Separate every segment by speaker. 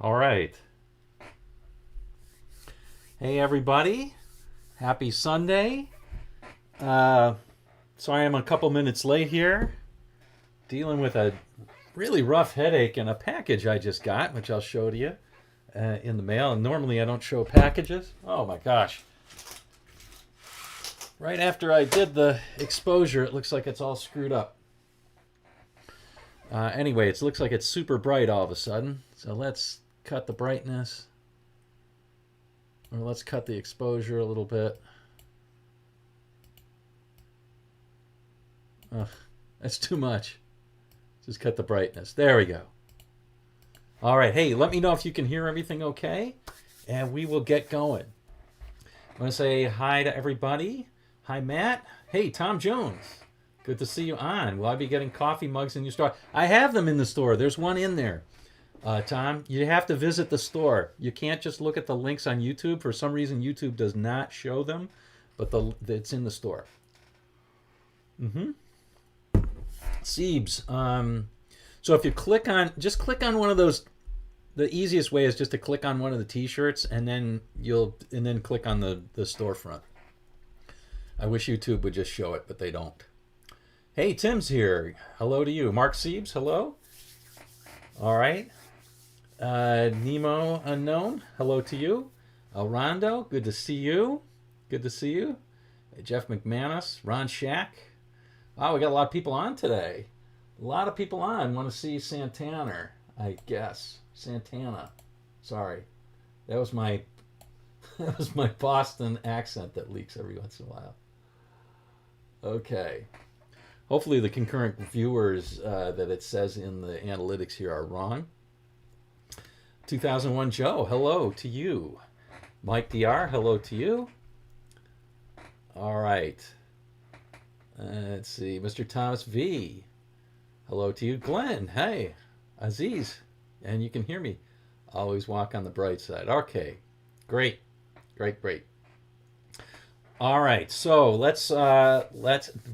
Speaker 1: All right. Hey, everybody. Happy Sunday. Sorry I'm a couple minutes late here. Dealing with a really rough headache and a package I just got, which I'll show to you in the mail. And normally I don't show packages. Oh my gosh. Right after I did the exposure, it looks like it's all screwed up. Anyway, it looks like it's super bright all of a sudden. So let's cut the brightness. Or let's cut the exposure a little bit. Ugh, that's too much. Just cut the brightness. There we go. All right. Hey, let me know if you can hear everything okay. And we will get going. I want to say hi to everybody. Hi, Matt. Hey, Tom Jones. Good to see you on. Will I be getting coffee mugs in your store? I have them in the store. There's one in there. Tom, you have to visit the store. You can't just look at the links on YouTube. For some reason, YouTube does not show them, but it's in the store. Siebes. So if you just click on one of those. The easiest way is just to click on one of the T-shirts, and then click on the storefront. I wish YouTube would just show it, but they don't. Hey, Tim's here. Hello to you. Mark Siebes, hello. All right. Nemo Unknown, hello to you. Rondo, good to see you. Good to see you. Jeff McManus, Ron Shack. Wow, we got a lot of people on today. A lot of people on. Want to see Santana, I guess. Santana. Sorry. That was my Boston accent that leaks every once in a while. Okay. Hopefully the concurrent viewers that it says in the analytics here are wrong. 2001 Joe, hello to you. Mike DR, hello to you. All right. Let's see. Mr. Thomas V, hello to you. Glenn, hey. Aziz, and you can hear me. Always walk on the bright side. Okay. Great. All right, so let's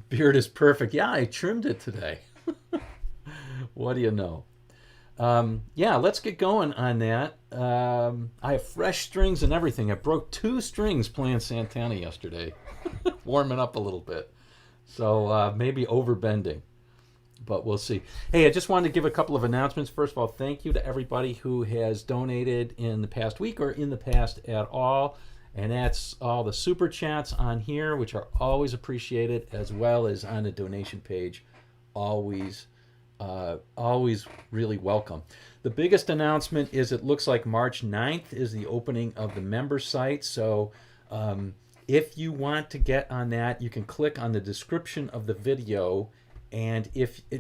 Speaker 1: beard is perfect. Yeah, I trimmed it today. What do you know? Yeah, let's get going on that. I have fresh strings and everything. I broke 2 strings playing Santana yesterday, warming up a little bit. So maybe overbending, but we'll see. Hey, I just wanted to give a couple of announcements. First of all, thank you to everybody who has donated in the past week or in the past at all. And that's all the super chats on here, which are always appreciated, as well as on the donation page. Always really welcome. The biggest announcement is it looks like March 9th is the opening of the member site. So if you want to get on that, you can click on the description of the video. And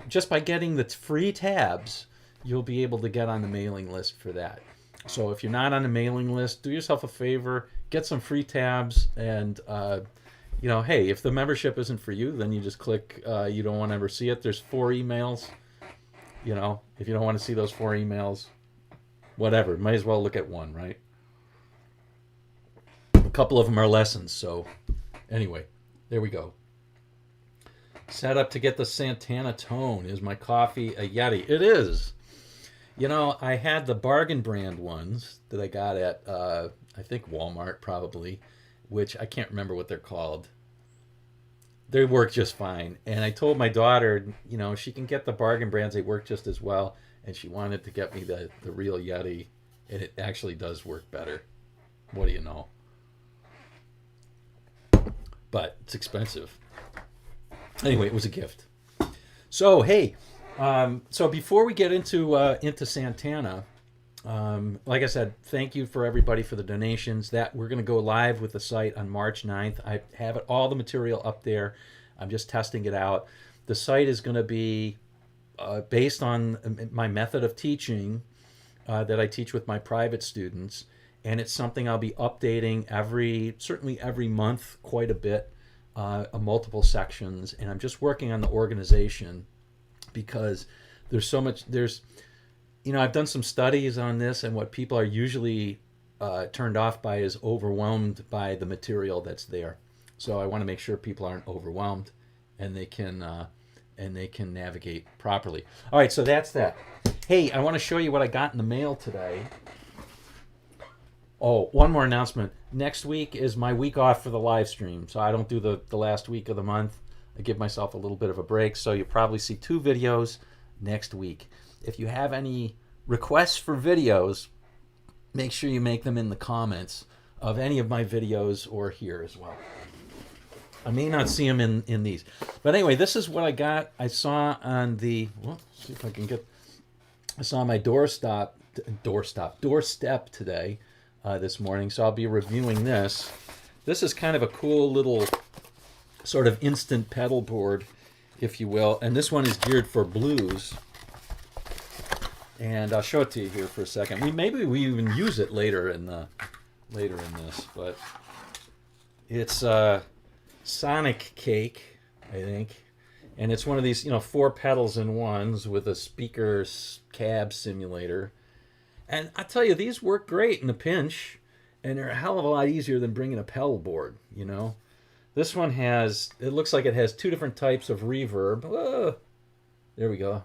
Speaker 1: just by getting the free tabs, you'll be able to get on the mailing list for that. So if you're not on the mailing list, do yourself a favor, get some free tabs, and hey, if the membership isn't for you, then you just click you don't want to ever see it. There's 4 emails. If you don't want to see those 4 emails, whatever, might as well look at one, right? A couple of them are lessons, so anyway, there we go. Set up to get the Santana tone. Is my coffee a Yeti? It is. I had the bargain brand ones that I got at, I think Walmart probably, which I can't remember what they're called. They work just fine. And I told my daughter, she can get the bargain brands. They work just as well. And she wanted to get me the real Yeti. And it actually does work better. What do you know? But it's expensive. Anyway, it was a gift. So, hey. So before we get into Santana, like I said, thank you for everybody for the donations. That we're going to go live with the site on March 9th. I have all the material up there. I'm just testing it out. The site is going to be based on my method of teaching that I teach with my private students, and it's something I'll be updating certainly every month, quite a bit, multiple sections, and I'm just working on the organization. Because there's so much, I've done some studies on this, and what people are usually turned off by is overwhelmed by the material that's there. So I want to make sure people aren't overwhelmed, and they can navigate properly. All right, so that's that. Hey, I want to show you what I got in the mail today. Oh, one more announcement. Next week is my week off for the live stream, so I don't do the last week of the month. I give myself a little bit of a break, so you'll probably see 2 videos next week. If you have any requests for videos, make sure you make them in the comments of any of my videos or here as well. I may not see them in these. But anyway, this is what I got. I saw on the, well, see if I can get, I saw my doorstep today, this morning. So I'll be reviewing this. This is kind of a cool little sort of instant pedal board, if you will. And this one is geared for blues. And I'll show it to you here for a second. Maybe we even use it later in this, but it's Sonic Cake, I think, and it's one of these 4 pedals in ones with a speaker cab simulator. And I tell you, these work great in a pinch, and they're a hell of a lot easier than bringing a pedal board. This one has, it looks like it has 2 different types of reverb. There we go.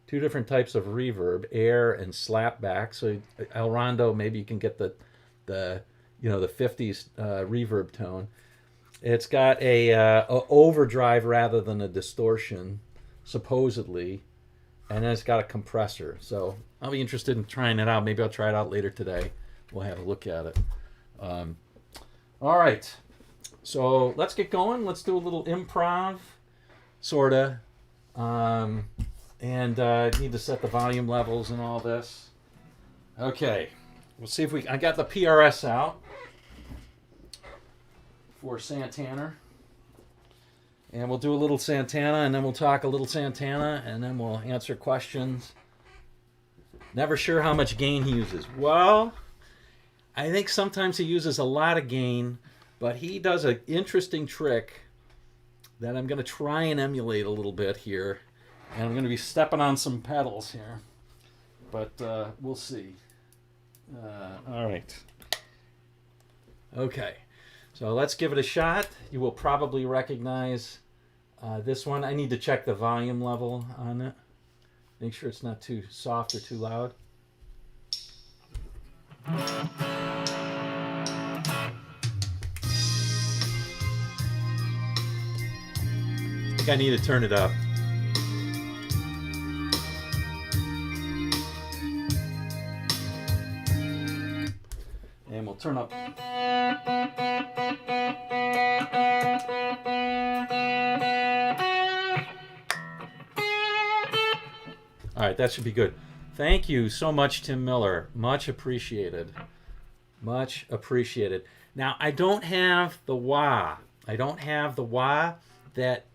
Speaker 1: 2 different types of reverb, air and slapback. So El Rondo, maybe you can get the 50s reverb tone. It's got a overdrive rather than a distortion, supposedly, and then it's got a compressor. So I'll be interested in trying it out. Maybe I'll try it out later today. We'll have a look at it. All right, so let's get going. Let's do a little improv, sorta. And I need to set the volume levels and all this. Okay, we'll see if I got the PRS out for Santana. And we'll do a little Santana, and then we'll talk a little Santana, and then we'll answer questions. Never sure how much gain he uses. Well, I think sometimes he uses a lot of gain, but he does an interesting trick that I'm going to try and emulate a little bit here. And I'm going to be stepping on some pedals here. But we'll see. All right. Okay. So let's give it a shot. You will probably recognize this one. I need to check the volume level on it. Make sure it's not too soft or too loud. I think I need to turn it up. And we'll turn up. All right, that should be good. Thank you so much, Tim Miller. Much appreciated. Much appreciated. Now, I don't have the wah. I don't have the wah that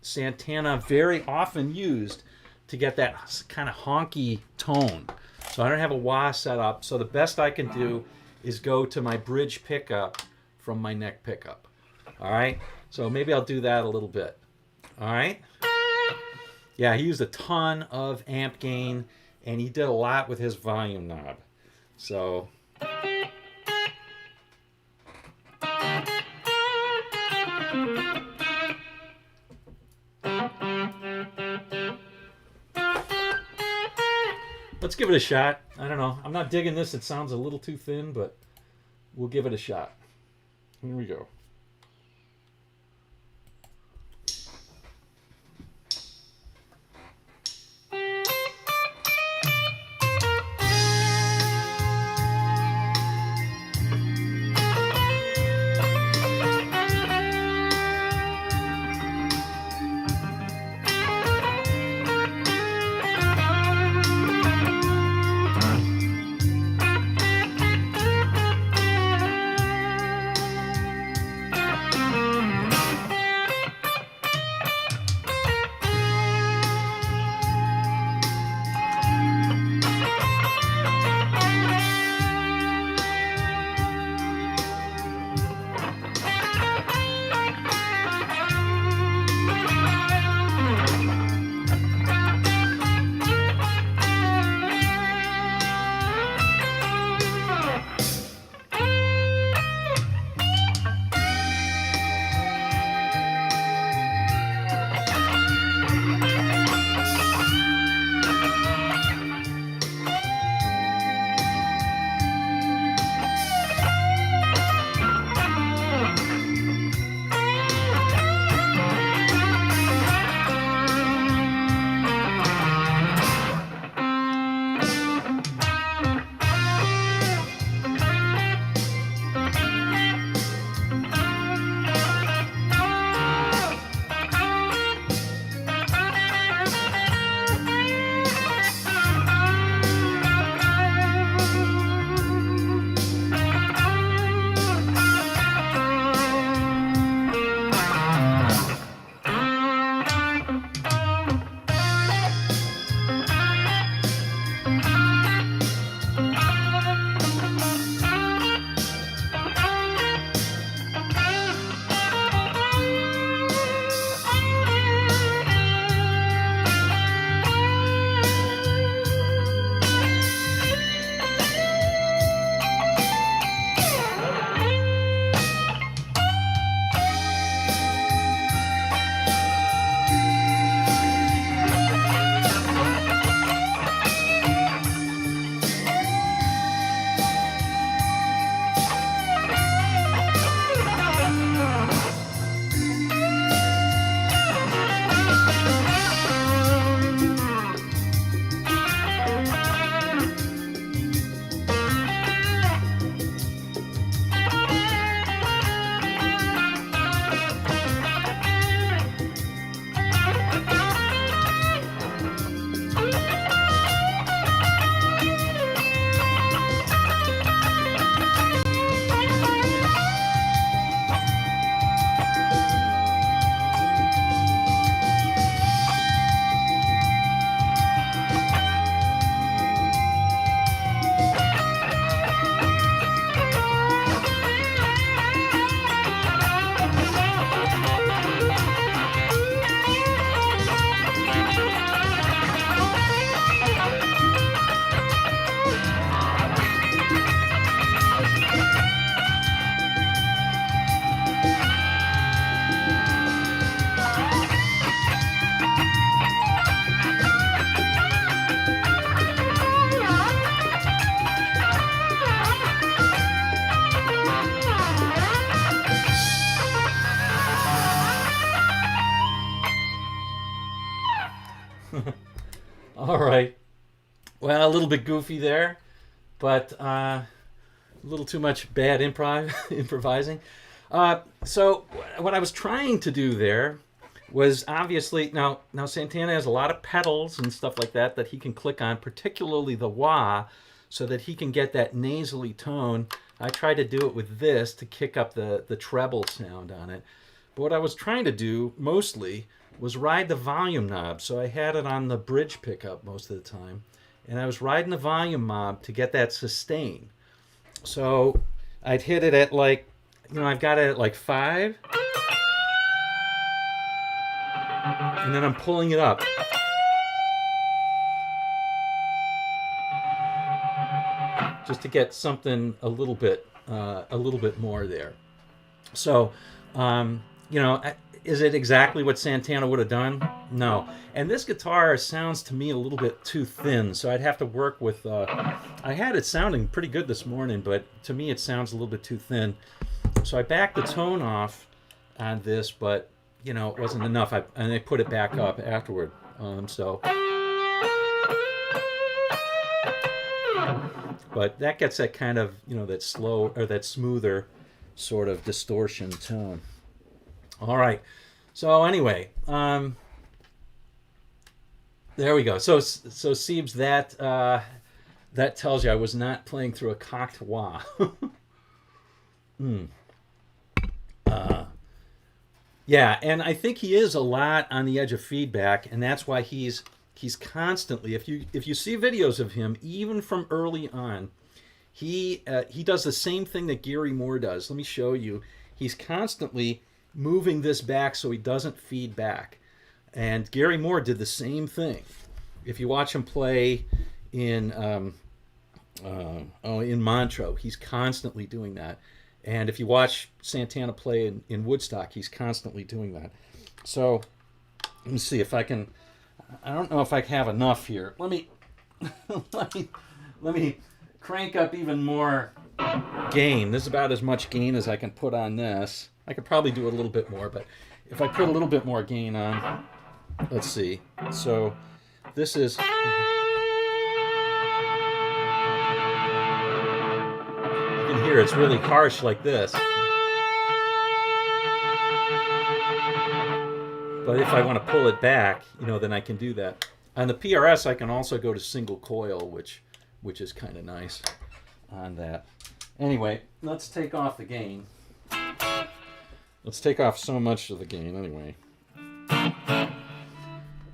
Speaker 1: Santana very often used to get that kind of honky tone. So I don't have a wah set up. So the best I can do is go to my bridge pickup from my neck pickup. All right? So maybe I'll do that a little bit. All right? Yeah, he used a ton of amp gain, and he did a lot with his volume knob. So... let's give it a shot. I don't know. I'm not digging this. It sounds a little too thin, but we'll give it a shot. Here we go. Well, a little bit goofy there, but a little too much bad improvising. So what I was trying to do there was obviously now Santana has a lot of pedals and stuff like that he can click on, particularly the wah, so that he can get that nasally tone. I tried to do it with this to kick up the treble sound on it. But what I was trying to do mostly was ride the volume knob. So I had it on the bridge pickup most of the time. And I was riding the volume knob to get that sustain. So I'd hit it at like, I've got it at like 5. And then I'm pulling it up. Just to get something a little bit more there. So, is it exactly what Santana would have done? No. And this guitar sounds to me a little bit too thin, so I'd have to work with. I had it sounding pretty good this morning, but to me it sounds a little bit too thin. So I backed the tone off on this, but it wasn't enough. And I put it back up afterward. But that gets that kind of, that slow or that smoother sort of distortion tone. All right. So anyway, there we go. So Siebes, that tells you I was not playing through a cocked wah. Yeah, and I think he is a lot on the edge of feedback, and that's why he's constantly. If you see videos of him, even from early on, he does the same thing that Gary Moore does. Let me show you. He's constantly moving this back so he doesn't feed back, and Gary Moore did the same thing. If you watch him play in Montreux, he's constantly doing that. And if you watch Santana play in Woodstock, he's constantly doing that. So let me see if I can. I don't know if I have enough here. Let me let me crank up even more gain. This is about as much gain as I can put on this. I could probably do a little bit more, but if I put a little bit more gain on, let's see. So this is. You can hear it's really harsh like this. But if I want to pull it back, then I can do that. On the PRS, I can also go to single coil, which is kind of nice on that. Anyway, let's take off the gain. Let's take off so much of the gain anyway.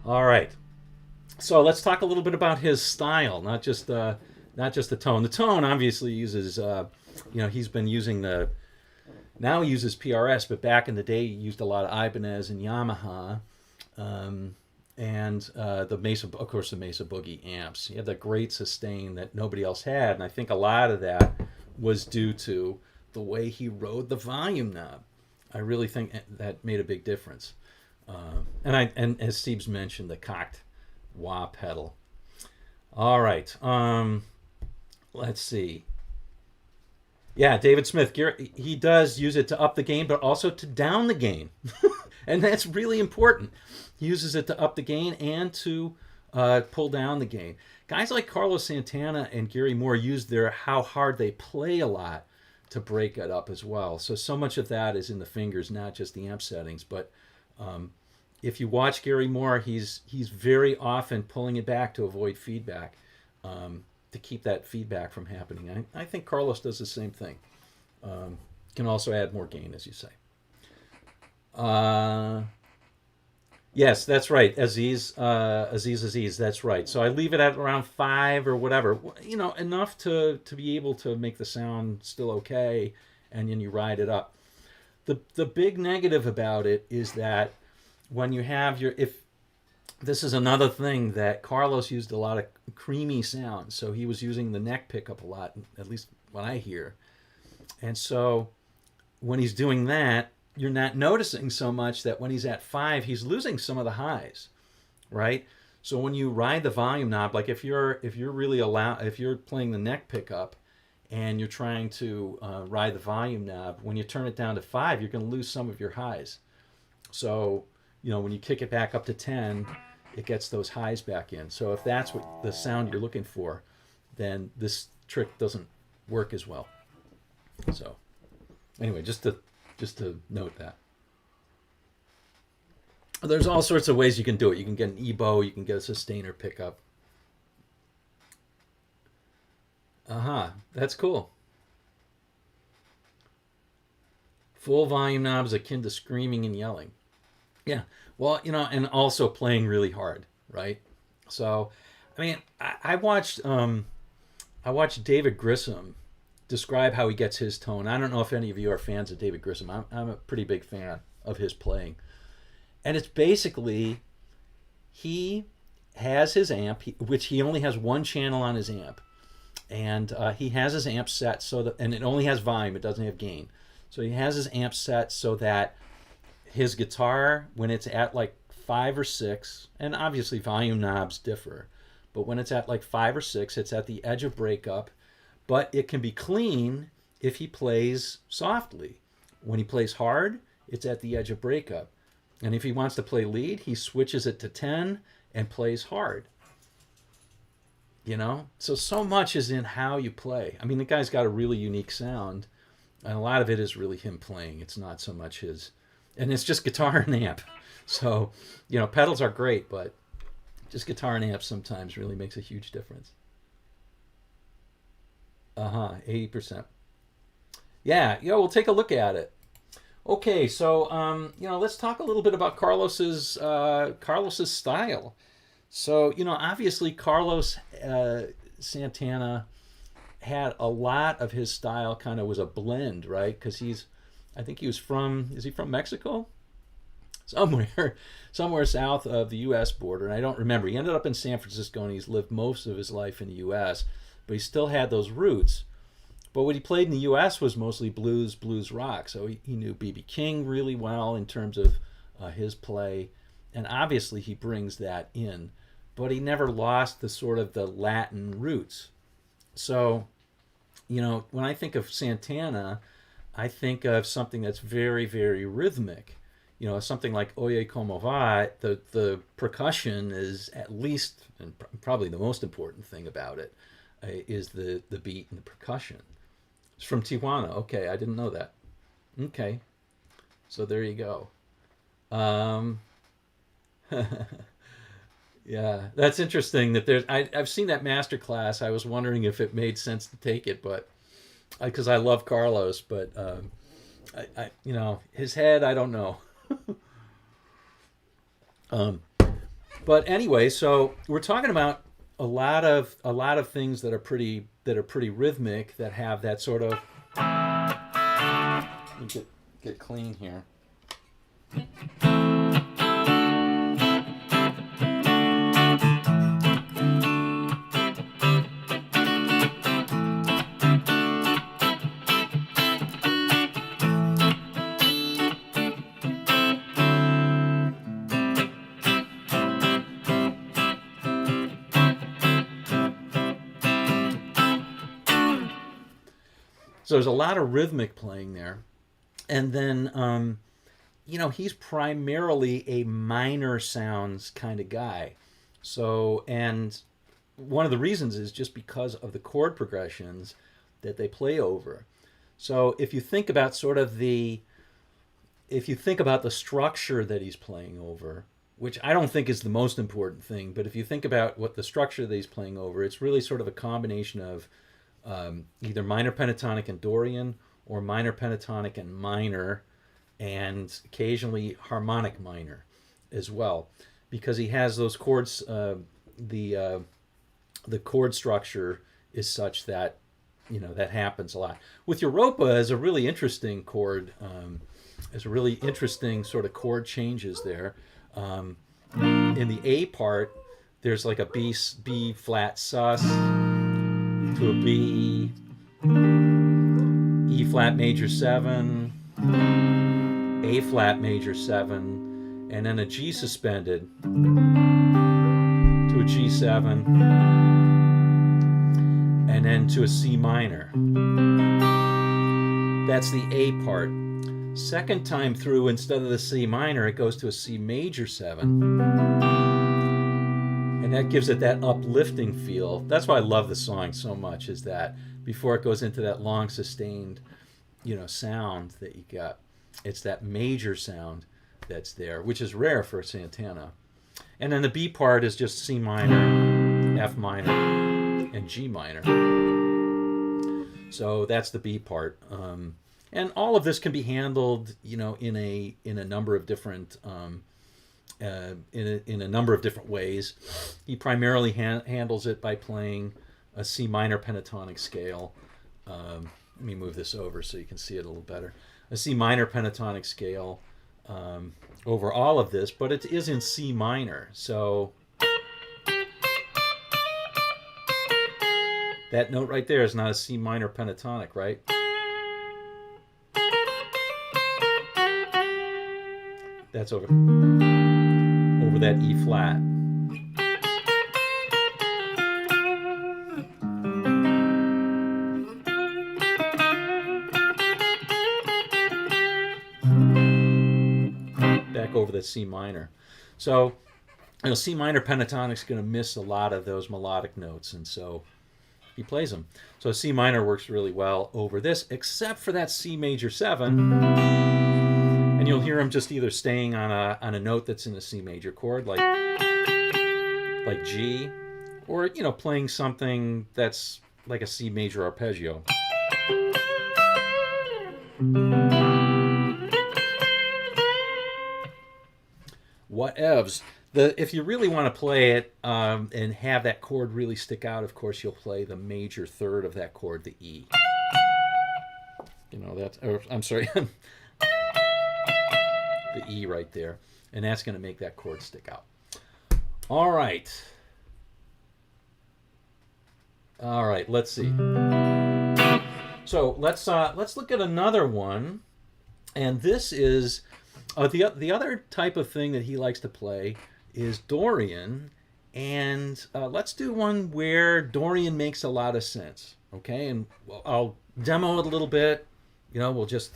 Speaker 1: All right. So let's talk a little bit about his style, not just the tone. The tone obviously uses, he's been using now he uses PRS, but back in the day he used a lot of Ibanez and Yamaha, and the Mesa, of course, the Mesa Boogie amps. He had that great sustain that nobody else had, and I think a lot of that was due to the way he rode the volume knob. I really think that made a big difference. And as Steve's mentioned, the cocked wah pedal. All right. Let's see. Yeah, David Smith, he does use it to up the gain, but also to down the gain. And that's really important. He uses it to up the gain and to pull down the gain. Guys like Carlos Santana and Gary Moore use their how hard they play a lot to break it up as well. So much of that is in the fingers, not just the amp settings. But if you watch Gary Moore, he's very often pulling it back to avoid feedback. To keep that feedback from happening. I think Carlos does the same thing. Can also add more gain, as you say. Yes, that's right. Aziz, that's right. So I leave it at around 5 or whatever. Enough to be able to make the sound still okay, and then you ride it up. The big negative about it is that when you have this is another thing that Carlos used a lot of creamy sounds. So he was using the neck pickup a lot, at least what I hear. And so when he's doing that, you're not noticing so much that when he's at 5, he's losing some of the highs, right? So when you ride the volume knob, like if you're playing the neck pickup and you're trying to ride the volume knob, when you turn it down to 5, you're going to lose some of your highs. So when you kick it back up to 10, it gets those highs back in. So if that's what the sound you're looking for, then this trick doesn't work as well. So anyway, just to note that. There's all sorts of ways you can do it. You can get an E-bow, you can get a sustainer pickup. That's cool. Full volume knobs akin to screaming and yelling. Yeah, well, and also playing really hard, right? So, I mean, I watched David Grissom describe how he gets his tone. I don't know if any of you are fans of David Grissom. I'm a pretty big fan of his playing. And it's basically, he has his amp, which he only has one channel on his amp. And he has his amp set so that, and it only has volume, it doesn't have gain. So he has his amp set so that his guitar, when it's at like 5 or 6, and obviously volume knobs differ, but when it's at like 5 or 6, it's at the edge of breakup, but it can be clean if he plays softly. When he plays hard, it's at the edge of breakup. And if he wants to play lead, he switches it to 10 and plays hard. So much is in how you play. I mean, the guy's got a really unique sound, and a lot of it is really him playing. It's not so much his, and it's just guitar and amp. So, pedals are great, but just guitar and amp sometimes really makes a huge difference. 80%. Yeah, we'll take a look at it. Okay, so let's talk a little bit about Carlos's style. So, obviously Carlos Santana had a lot of his style kind of was a blend, right? Because is he from Mexico? Somewhere south of the U.S. border, and I don't remember. He ended up in San Francisco, and he's lived most of his life in the U.S., but he still had those roots. But what he played in the U.S. was mostly blues rock, so he knew B.B. King really well in terms of his play, and obviously he brings that in, but he never lost the sort of the Latin roots. So, when I think of Santana, I think of something that's very, very rhythmic. Something like Oye Como Va, the percussion is at least, and probably the most important thing about it, is the beat and the percussion. It's from Tijuana. Okay, I didn't know that. Okay, so there you go. Yeah, that's interesting that I've seen that master class. I was wondering if it made sense to take it, but because I love Carlos, but I his head, I don't know. But anyway, so we're talking about a lot of things that are pretty rhythmic, that have that sort of. Let me get clean here. So there's a lot of rhythmic playing there. And then, he's primarily a minor sounds kind of guy. So, and one of the reasons is just because of the chord progressions that they play over. So if you think about the structure that he's playing over, which I don't think is the most important thing, but if you think about what the structure that he's playing over, it's really sort of a combination of either minor pentatonic and Dorian, or minor pentatonic and minor, and occasionally harmonic minor as well, because he has those chords. The chord structure is such that that happens a lot. With Europa is a really interesting chord. There's a really interesting sort of chord changes there. In the A part, there's like a B flat sus to a B, E flat major 7, A flat major 7, and then a G suspended to a G7, and then to a C minor. That's the A part. Second time through, instead of the C minor, it goes to a C major 7, And that gives it that uplifting feel. That's why I love the song so much, is that before it goes into that long sustained, sound that you got, it's that major sound that's there, which is rare for Santana. And then the B part is just C minor, F minor, and G minor. So that's the B part. And all of this can be handled, in a number of different in a number of different ways. He primarily handles it by playing a C minor pentatonic scale. Let me move this over so you can see it a little better. A C minor pentatonic scale over all of this, but it is in C minor. So that note right there is not a C minor pentatonic, right? That's over that E flat. Back over the C minor. So, C minor pentatonic's going to miss a lot of those melodic notes, and so he plays them. So C minor works really well over this, except for that C major 7. And you'll hear him just either staying on a note that's in a C major chord, like G, or playing something that's like a C major arpeggio. Whatevs. If you really want to play it and have that chord really stick out, of course, you'll play the major third of that chord, the E. I'm sorry. The E right there, and that's going to make that chord stick out. All right, let's see. So let's look at another one, and this is the other type of thing that he likes to play is Dorian, and let's do one where Dorian makes a lot of sense. Okay, and I'll demo it a little bit. We'll just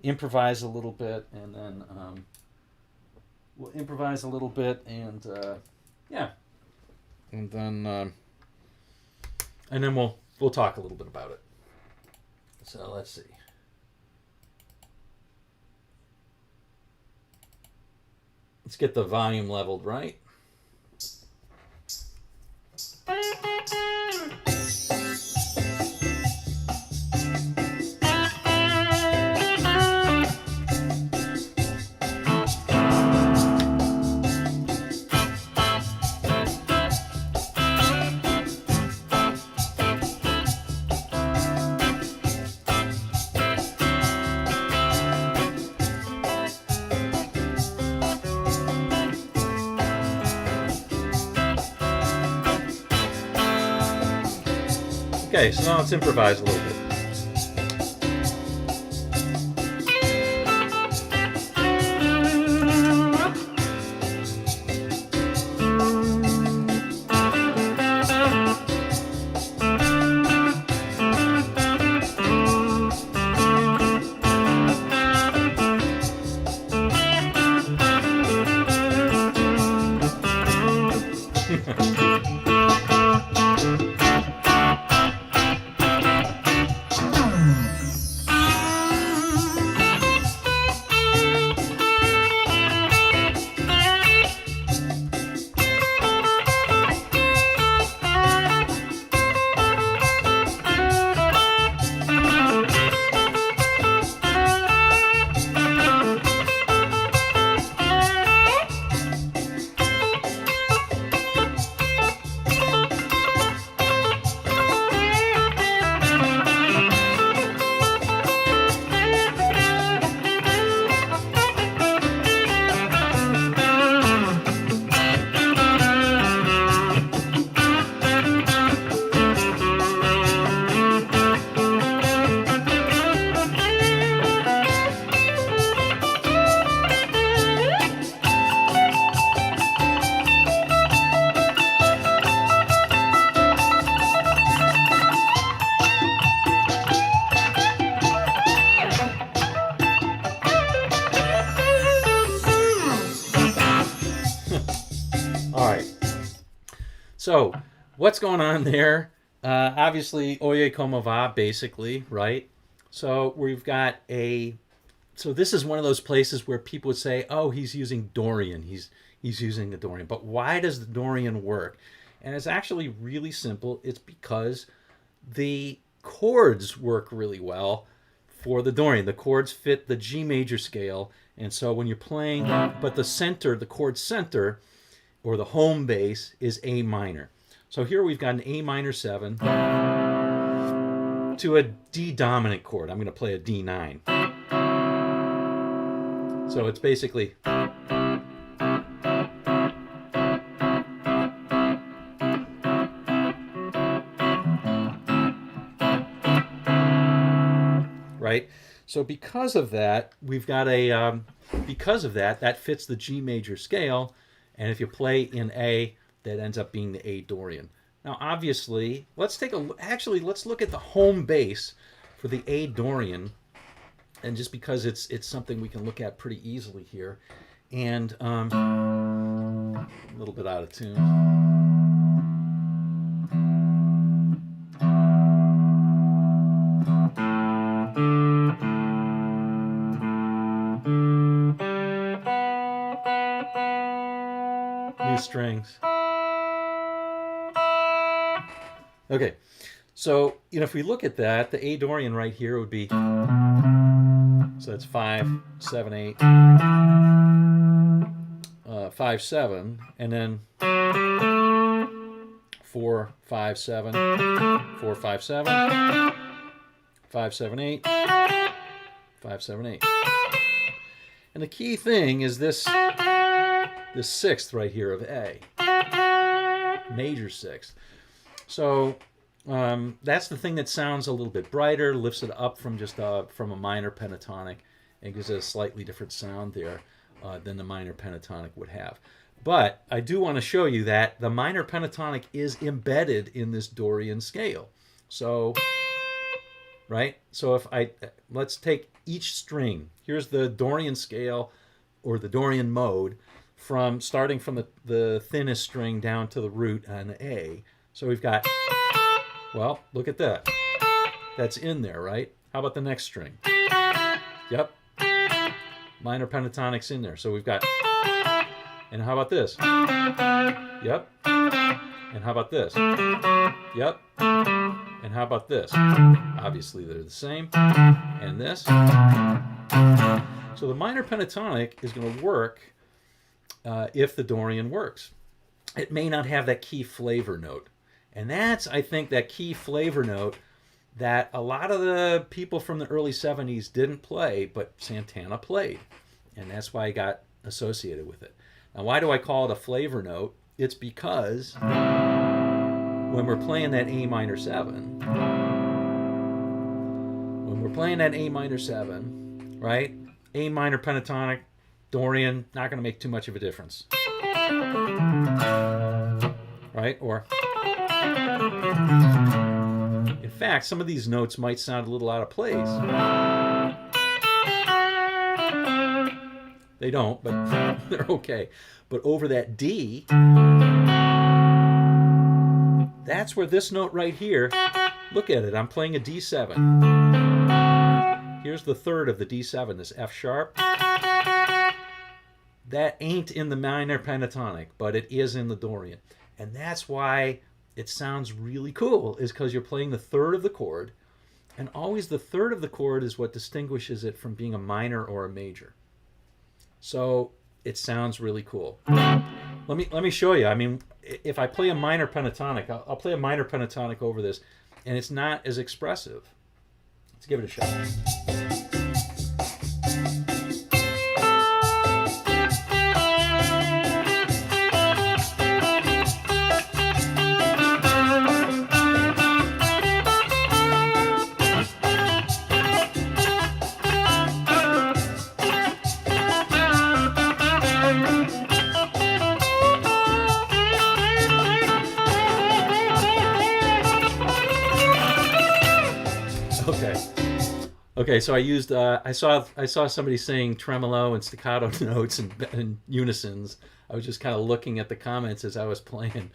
Speaker 1: improvise a little bit, and then we'll improvise a little bit, and and then we'll talk a little bit about it. So let's see. Let's get the volume leveled right. Okay, so now let's improvise a little bit. So, what's going on there? Obviously, Oye Como Va, basically, right? So we've got so this is one of those places where people would say, oh, he's using Dorian. He's using the Dorian. But why does the Dorian work? And it's actually really simple. It's because the chords work really well for the Dorian. The chords fit the G major scale. And so when you're playing, but the center, the chord center, or the home base is A minor. So here we've got an A minor 7 to a D dominant chord. I'm going to play a D9. So it's basically right. So because of that, we've got because of that, that fits the G major scale, and if you play in A, that ends up being the A Dorian. Now, obviously, let's look at the home base for the A Dorian, and just because it's something we can look at pretty easily here, and a little bit out of tune. New strings. Okay, so if we look at that, the A Dorian right here would be, so that's 5, 7, 8, 5, 7, and then 4, 5, 7, 4, 5, 7, 5, 7, 8, 5, 7, 8. And the key thing is this sixth right here of A, major sixth. So that's the thing that sounds a little bit brighter, lifts it up from just from a minor pentatonic, and gives it a slightly different sound there than the minor pentatonic would have. But I do want to show you that the minor pentatonic is embedded in this Dorian scale. So, right? So let's take each string. Here's the Dorian scale, or the Dorian mode, starting from the thinnest string down to the root on A. So we've got, well, look at that. That's in there, right? How about the next string? Yep. Minor pentatonic's in there. So we've got, and how about this? Yep. And how about this? Yep. And how about this? Obviously they're the same. And this. So the minor pentatonic is going to work if the Dorian works. It may not have that key flavor note. And that's, I think, that key flavor note that a lot of the people from the early 70s didn't play, but Santana played. And that's why I got associated with it. Now, why do I call it a flavor note? It's because when we're playing that A minor 7, right? A minor pentatonic, Dorian, not going to make too much of a difference. Right? Or, in fact, some of these notes might sound a little out of place. They don't, but they're okay. But over that D, that's where this note right here, look at it, I'm playing a D7. Here's the third of the D7, this F sharp. That ain't in the minor pentatonic, but it is in the Dorian. And that's why it sounds really cool, is because you're playing the third of the chord, and always the third of the chord is what distinguishes it from being a minor or a major. So it sounds really cool. Let me show you. I mean, if I play a minor pentatonic, I'll play a minor pentatonic over this, and it's not as expressive. Let's give it a shot. Okay, so I used I saw somebody saying tremolo and staccato notes and unisons. I was just kind of looking at the comments as I was playing,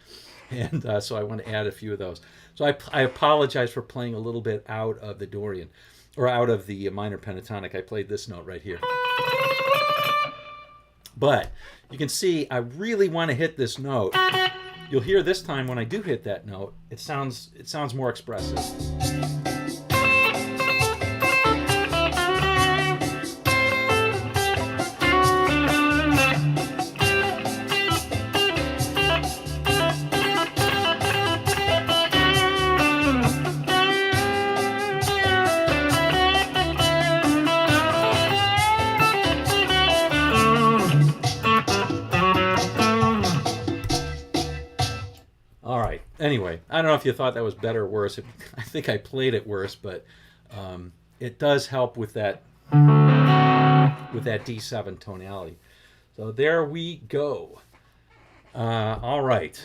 Speaker 1: And so I want to add a few of those. So I apologize for playing a little bit out of the Dorian, or out of the minor pentatonic. I played this note right here. But you can see I really want to hit this note. You'll hear this time when I do hit that note, it sounds more expressive. Anyway, I don't know if you thought that was better or worse. I think I played it worse, but it does help with that D7 tonality. So there we go. All right.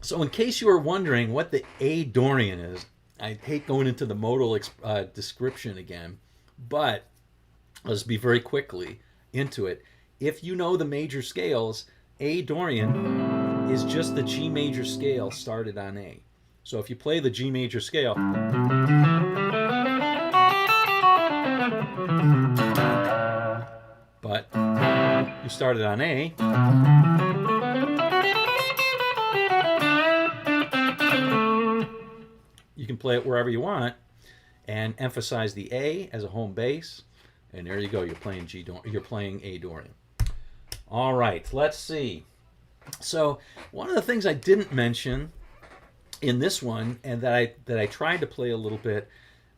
Speaker 1: So in case you were wondering what the A Dorian is, I hate going into the modal description again, but let's be very quickly into it. If you know the major scales, A Dorian is just the G major scale started on A. So if you play the G major scale, but you started on A, you can play it wherever you want and emphasize the A as a home bass, and there you go. You're playing A Dorian. All right, let's see. So one of the things I didn't mention in this one, and that I tried to play a little bit,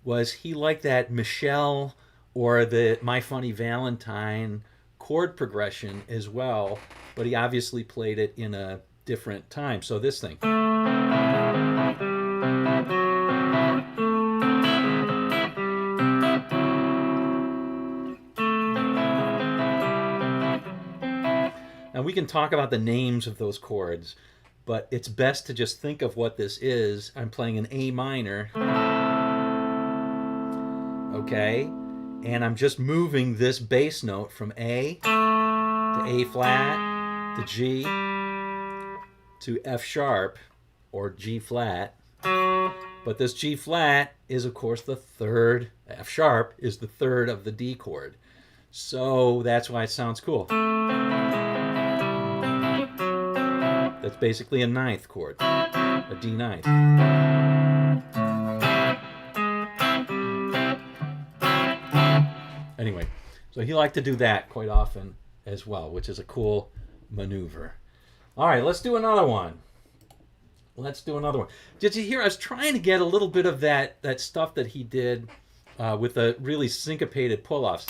Speaker 1: was he liked that Michelle or the My Funny Valentine chord progression as well, but he obviously played it in a different time. So this thing. Now we can talk about the names of those chords, but it's best to just think of what this is. I'm playing an A minor, okay? And I'm just moving this bass note from A to A flat to G to F sharp or G flat. But this G flat is, of course, the third. F sharp is the third of the D chord. So that's why it sounds cool. That's basically a ninth chord, a D ninth. Anyway, so he liked to do that quite often as well, which is a cool maneuver. All right, let's do another one. Did you hear? I was trying to get a little bit of that stuff that he did with the really syncopated pull-offs.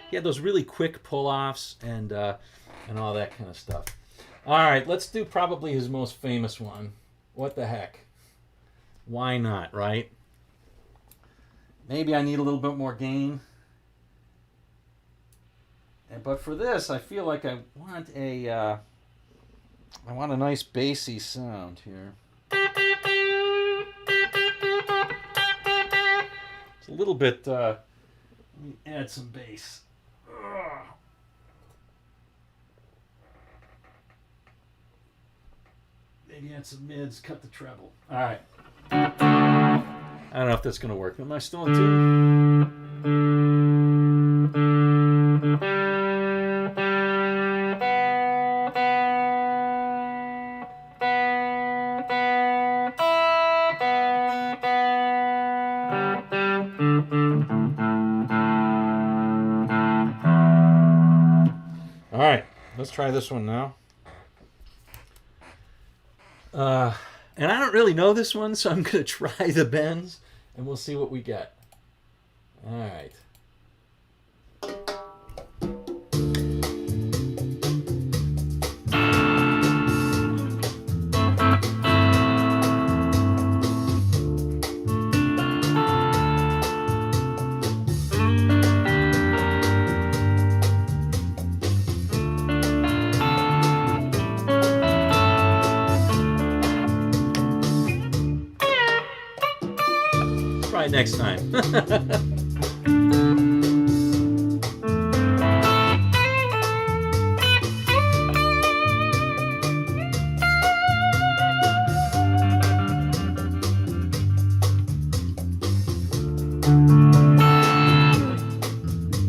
Speaker 1: He had those really quick pull-offs and all that kind of stuff. All right, let's do probably his most famous one. What the heck? Why not, right? Maybe I need a little bit more gain. But for this, I feel like I want a nice bassy sound here. It's a little bit. Let me add some bass. Maybe add some mids, cut the treble. All right. I don't know if that's going to work. Am I still in tune? All right, let's try this one now. And I don't really know this one, so I'm going to try the bends, and we'll see what we get. All right. try next time.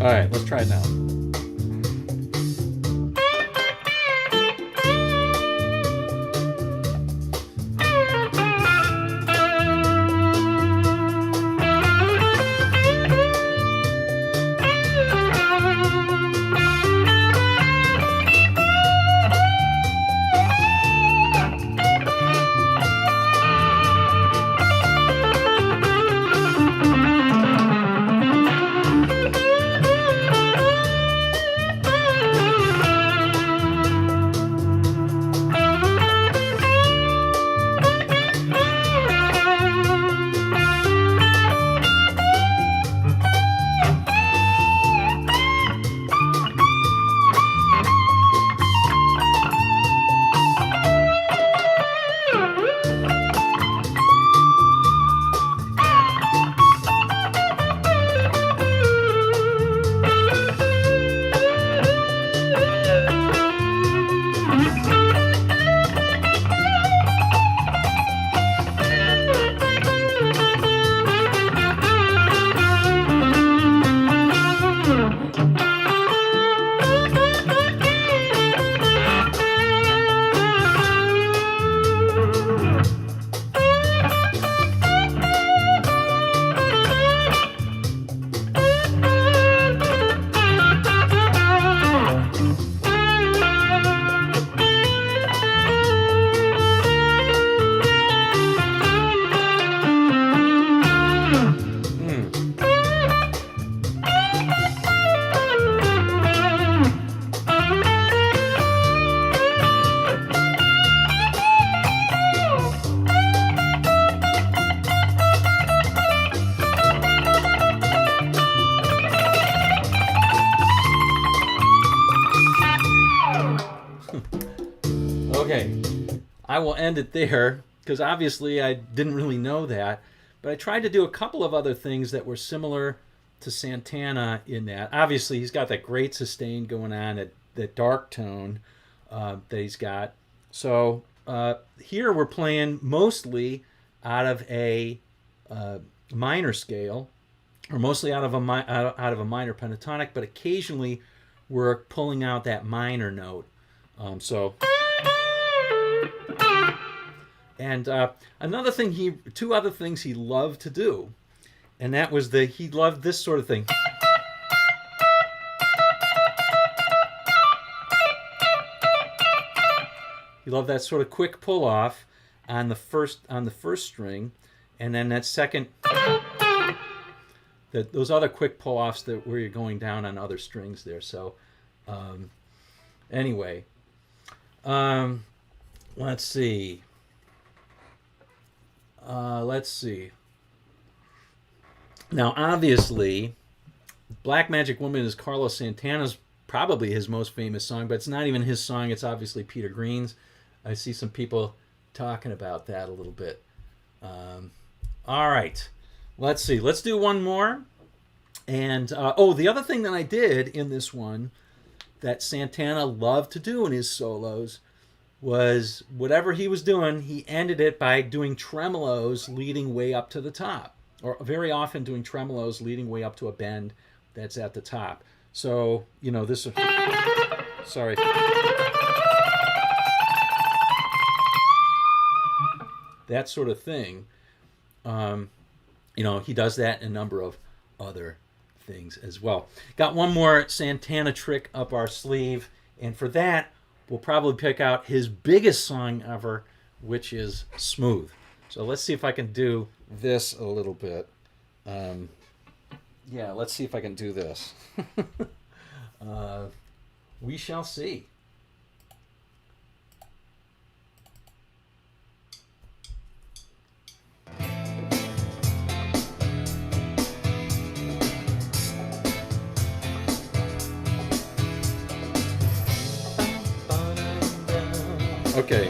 Speaker 1: All right, let's try it now. Okay, I will end it there because obviously I didn't really know that, but I tried to do a couple of other things that were similar to Santana in that. Obviously, he's got that great sustain going on, that dark tone that he's got. So here we're playing mostly out of a minor scale, or mostly out of a minor pentatonic, but occasionally we're pulling out that minor note. And two other things he loved to do, and that was he loved this sort of thing. He loved that sort of quick pull off on the first string, and then that second, those other quick pull offs where you're going down on other strings there. So anyway, let's see. Now, obviously, Black Magic Woman is Carlos Santana's probably his most famous song, but it's not even his song. It's obviously Peter Green's. I see some people talking about that a little bit. All right. Let's see. Let's do one more. And, the other thing that I did in this one that Santana loved to do in his solos was whatever he was doing, he ended it by doing tremolos leading way up to the top, or very often doing tremolos leading way up to a bend that's at the top. So, this... Sorry. That sort of thing. He does that in a number of other things as well. Got one more Santana trick up our sleeve, and for that, we'll probably pick out his biggest song ever, which is Smooth. So let's see if I can do this a little bit. Let's see if I can do this. We shall see. Okay.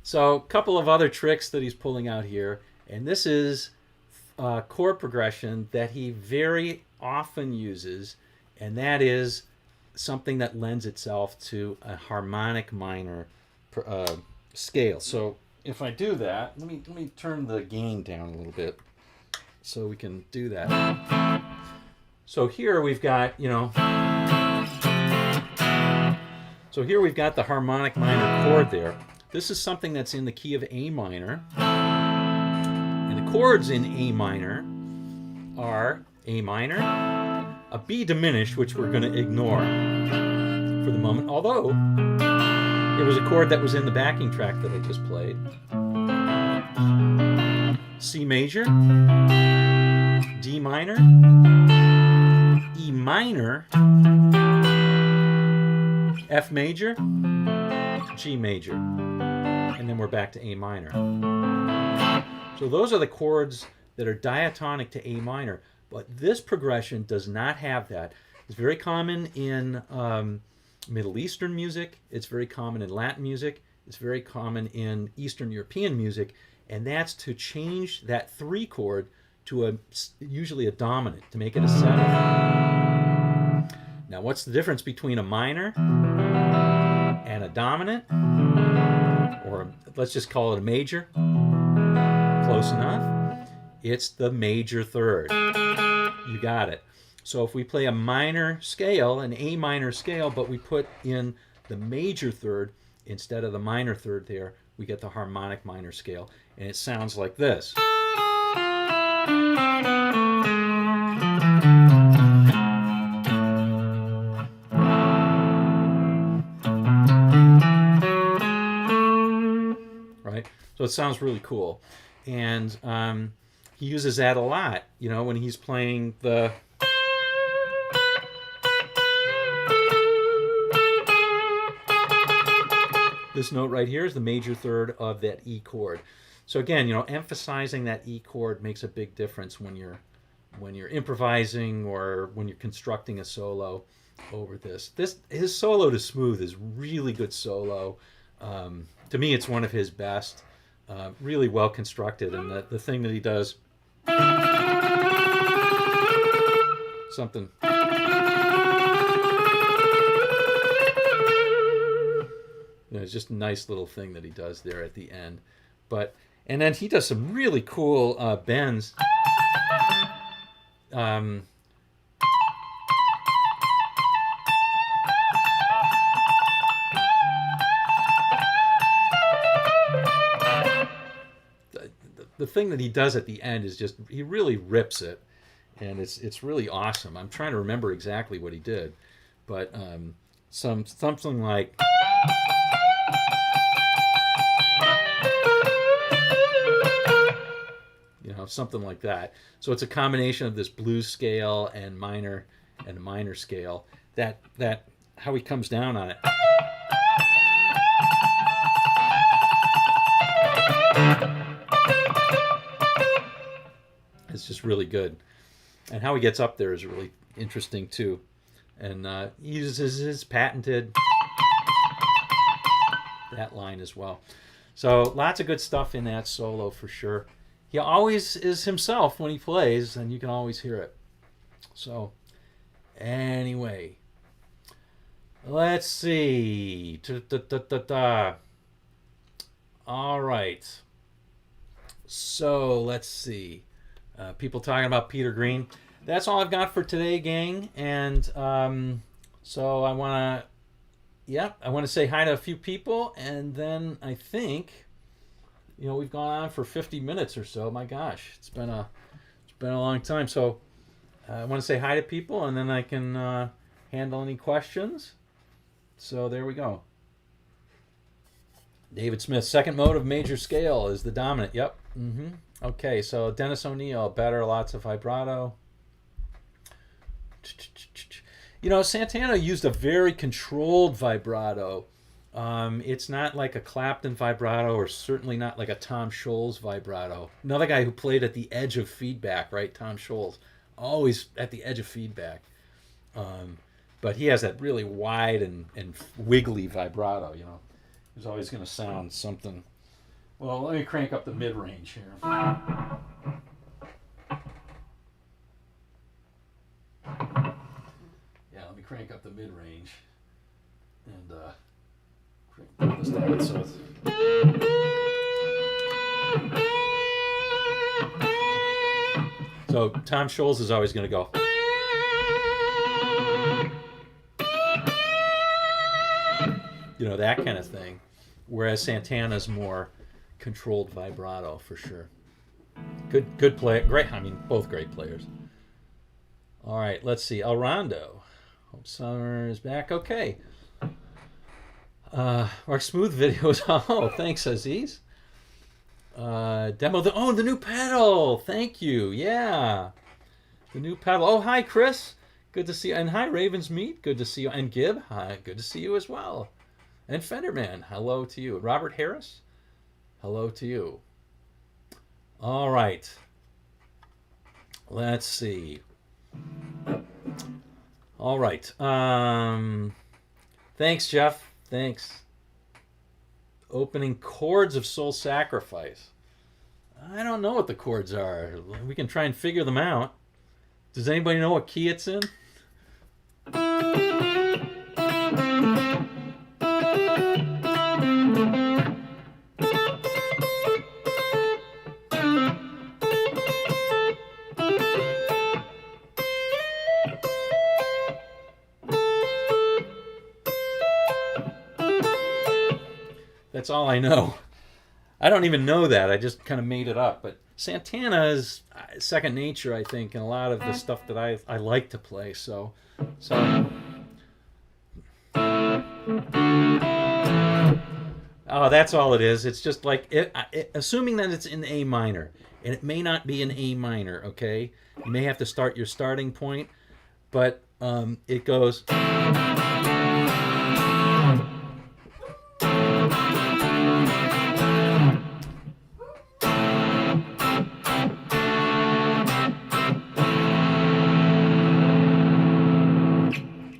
Speaker 1: So a couple of other tricks that he's pulling out here, and this is a chord progression that he very often uses, and that is something that lends itself to a harmonic minor scale. So if I do that, let me turn the gain down a little bit so we can do that. So here we've got, so here we've got the harmonic minor chord there. This is something that's in the key of A minor. And the chords in A minor are A minor, a B diminished, which we're going to ignore for the moment, although it was a chord that was in the backing track that I just played. C major, D minor, E minor, F major, G major, and then we're back to A minor. So those are the chords that are diatonic to A minor, but this progression does not have that. It's very common in Middle Eastern music, it's very common in Latin music, it's very common in Eastern European music, and that's to change that 3 chord to usually a dominant, to make it a 7. Now what's the difference between a minor and a dominant? Or let's just call it a major. Close enough. It's the major third. You got it. So if we play a minor scale, an A minor scale, but we put in the major third instead of the minor third there, we get the harmonic minor scale. And it sounds like this. So it sounds really cool. And he uses that a lot, when he's playing the... This note right here is the major third of that E chord. So again, emphasizing that E chord makes a big difference when you're improvising or when you're constructing a solo over this. His solo to Smooth is really good solo. To me, it's one of his best. Really well constructed, and the thing that he does, something. It's just a nice little thing that he does there at the end. And then he does some really cool bends. The thing that he does at the end is just, he really rips it, and it's really awesome. I'm trying to remember exactly what he did, but something like, something like that. So it's a combination of this blues scale and minor and a minor scale. That how he comes down on it. It's just really good, and how he gets up there is really interesting too. And he uses his patented that line as well. So lots of good stuff in that solo for sure. He always is himself when he plays, and you can always hear it. So anyway, let's see. All right. So let's see. People talking about Peter Green. That's all I've got for today, gang. And so I want to say hi to a few people, and then I think, we've gone on for 50 minutes or so. My gosh, it's been a long time. So I want to say hi to people, and then I can handle any questions. So there we go. David Smith, second mode of major scale is the dominant. Yep. Okay, so Dennis O'Neill, better, lots of vibrato. Santana used a very controlled vibrato. It's not like a Clapton vibrato, or certainly not like a Tom Scholz vibrato. Another guy who played at the edge of feedback, right? Tom Scholz, always at the edge of feedback. But he has that really wide and wiggly vibrato, He's always going to sound something Well, let me crank up the mid-range here. Yeah, let me crank up the mid-range and crank this down so it's... So Tom Scholz is always going to go. You know, that kind of thing. Whereas Santana's more controlled vibrato for sure. Good play. Great. I mean, both great players. All right, let's see. El Rondo. Hope Summer is back. Okay. Our smooth videos. Oh, thanks, Aziz. Demo the new pedal. Thank you. Yeah. The new pedal. Oh, hi, Chris. Good to see you. And hi, Ravens Meat. Good to see you. And Gib. Hi. Good to see you as well. And Fenderman. Hello to you. Robert Harris. Hello to you. All right. Let's see. All right. Thanks, Jeff. Thanks. Opening chords of Soul Sacrifice. I don't know what the chords are. We can try and figure them out. Does anybody know what key it's in? That's all I know. I don't even know that. I just kind of made it up. But Santana is second nature, I think, in a lot of the stuff that I like to play. So oh, that's all it is. It's just like assuming that it's in A minor, and it may not be in A minor. Okay, you may have to start your starting point, but it goes.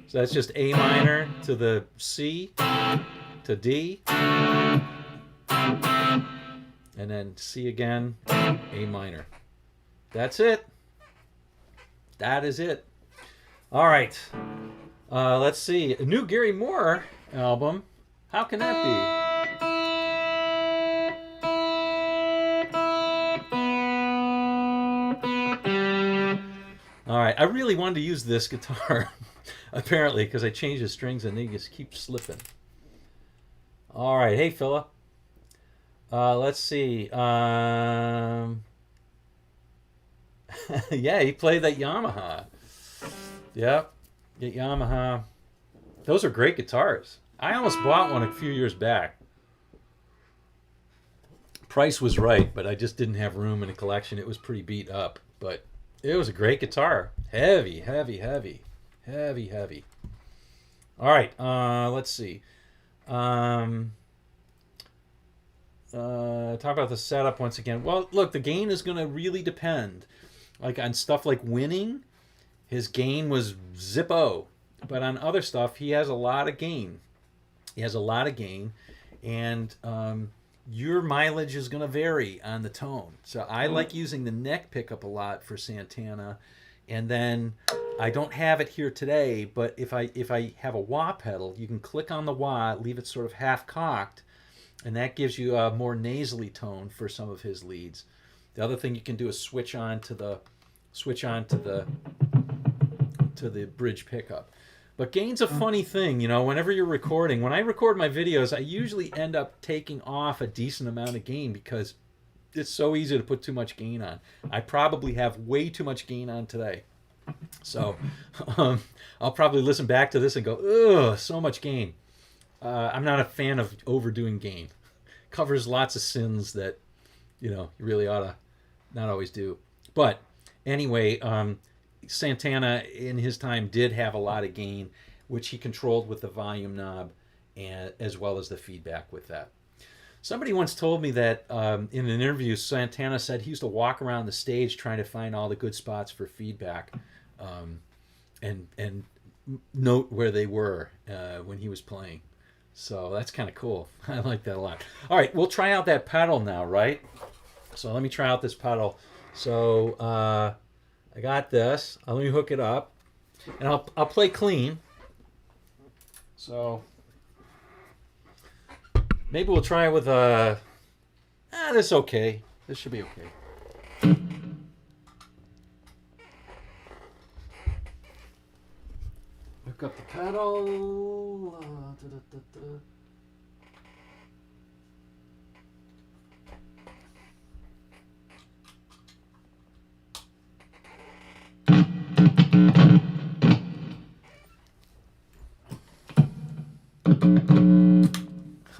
Speaker 1: So that's just A minor to the C to D, and then C again, A minor. That's it. That is it. All right. Let's see. A new Gary Moore album. How can that be? All right. I really wanted to use this guitar. Apparently, because I changed the strings and they just keep slipping. All right, hey Philip. Let's see. Yeah, he played that Yamaha. Yep, get Yamaha. Those are great guitars. I almost bought one a few years back. Price was right, but I just didn't have room in a collection. It was pretty beat up, but it was a great guitar. Heavy, heavy, heavy. Heavy, heavy. All right, let's see. Talk about the setup once again. Well, look, the gain is going to really depend. Like on stuff like winning, his gain was zippo. But on other stuff, he has a lot of gain. He has a lot of gain. And your mileage is going to vary on the tone. So I like using the neck pickup a lot for Santana. And then I don't have it here today, but if I have a wah pedal, you can click on the wah, leave it sort of half cocked, and that gives you a more nasally tone for some of his leads. The other thing you can do is switch on to the bridge pickup. But gain's a funny thing, you know, whenever you're recording. When I record my videos, I usually end up taking off a decent amount of gain because it's so easy to put too much gain on. I probably have way too much gain on today. So I'll probably listen back to this and go, ugh, so much gain. I'm not a fan of overdoing gain. Covers lots of sins that, you know, you really ought to not always do. But anyway, Santana in his time did have a lot of gain, which he controlled with the volume knob and as well as the feedback with that. Somebody once told me that in an interview, Santana said he used to walk around the stage trying to find all the good spots for feedback and note where they were when he was playing. So that's kind of cool. I like that a lot. All right, we'll try out that pedal now, right? So let me try out this pedal. So I got this. Let me hook it up, and I'll play clean. So maybe we'll try it with this is okay. This should be okay. Hook up the pedal.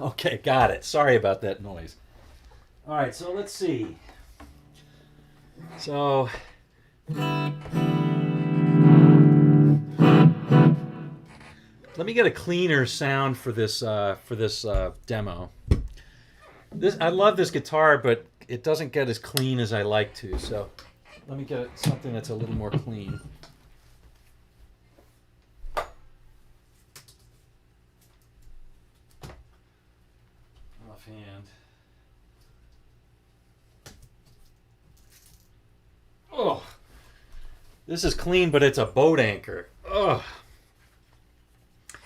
Speaker 1: Okay, got it. Sorry about that noise. All right, so let's see. So let me get a cleaner sound for this demo. I love this guitar, but it doesn't get as clean as I like to. So let me get something that's a little more clean. Offhand. Oh, this is clean, but it's a boat anchor. Oh.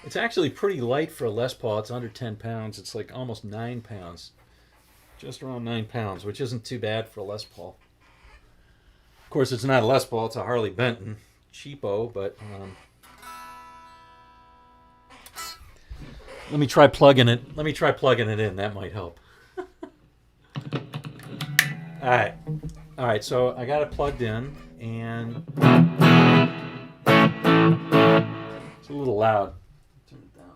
Speaker 1: It's actually pretty light for a Les Paul. It's under 10 pounds. It's like almost 9 pounds. Just around 9 pounds, which isn't too bad for a Les Paul. Of course, it's not a Les Paul. It's a Harley Benton. Cheapo, but... Let me try plugging it. Let me try plugging it in. That might help. All right, so I got it plugged in, and... It's a little loud. Turn it down.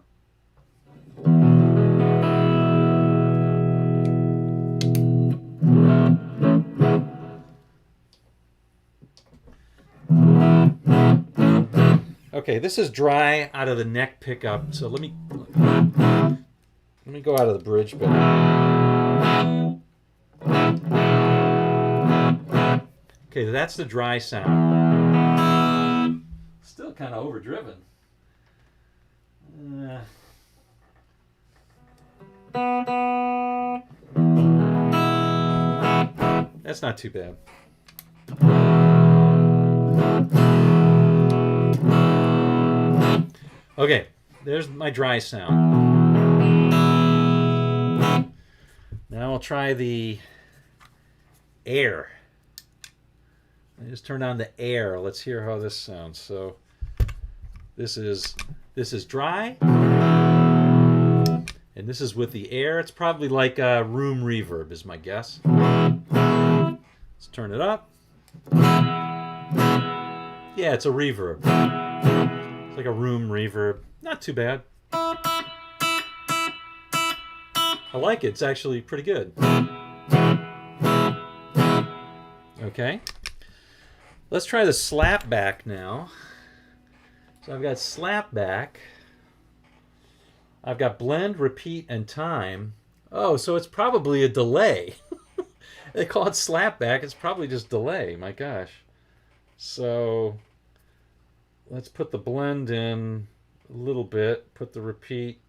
Speaker 1: Okay, this is dry out of the neck pickup, so let me go out of the bridge bit. Okay, that's the dry sound. Still kind of overdriven. That's not too bad. Okay, there's my dry sound. Now I'll try the air. I just turned on the air. Let's hear how this sounds. So this is dry, and this is with the air. It's probably like a room reverb is my guess. Let's turn it up. Yeah, it's a reverb. It's like a room reverb. Not too bad. I like it. It's actually pretty good. Okay. Let's try the slap back now. So I've got slap back. I've got blend, repeat, and time. Oh, so it's probably a delay. They call it slap back. It's probably just delay. My gosh. So let's put the blend in a little bit. Put the repeat.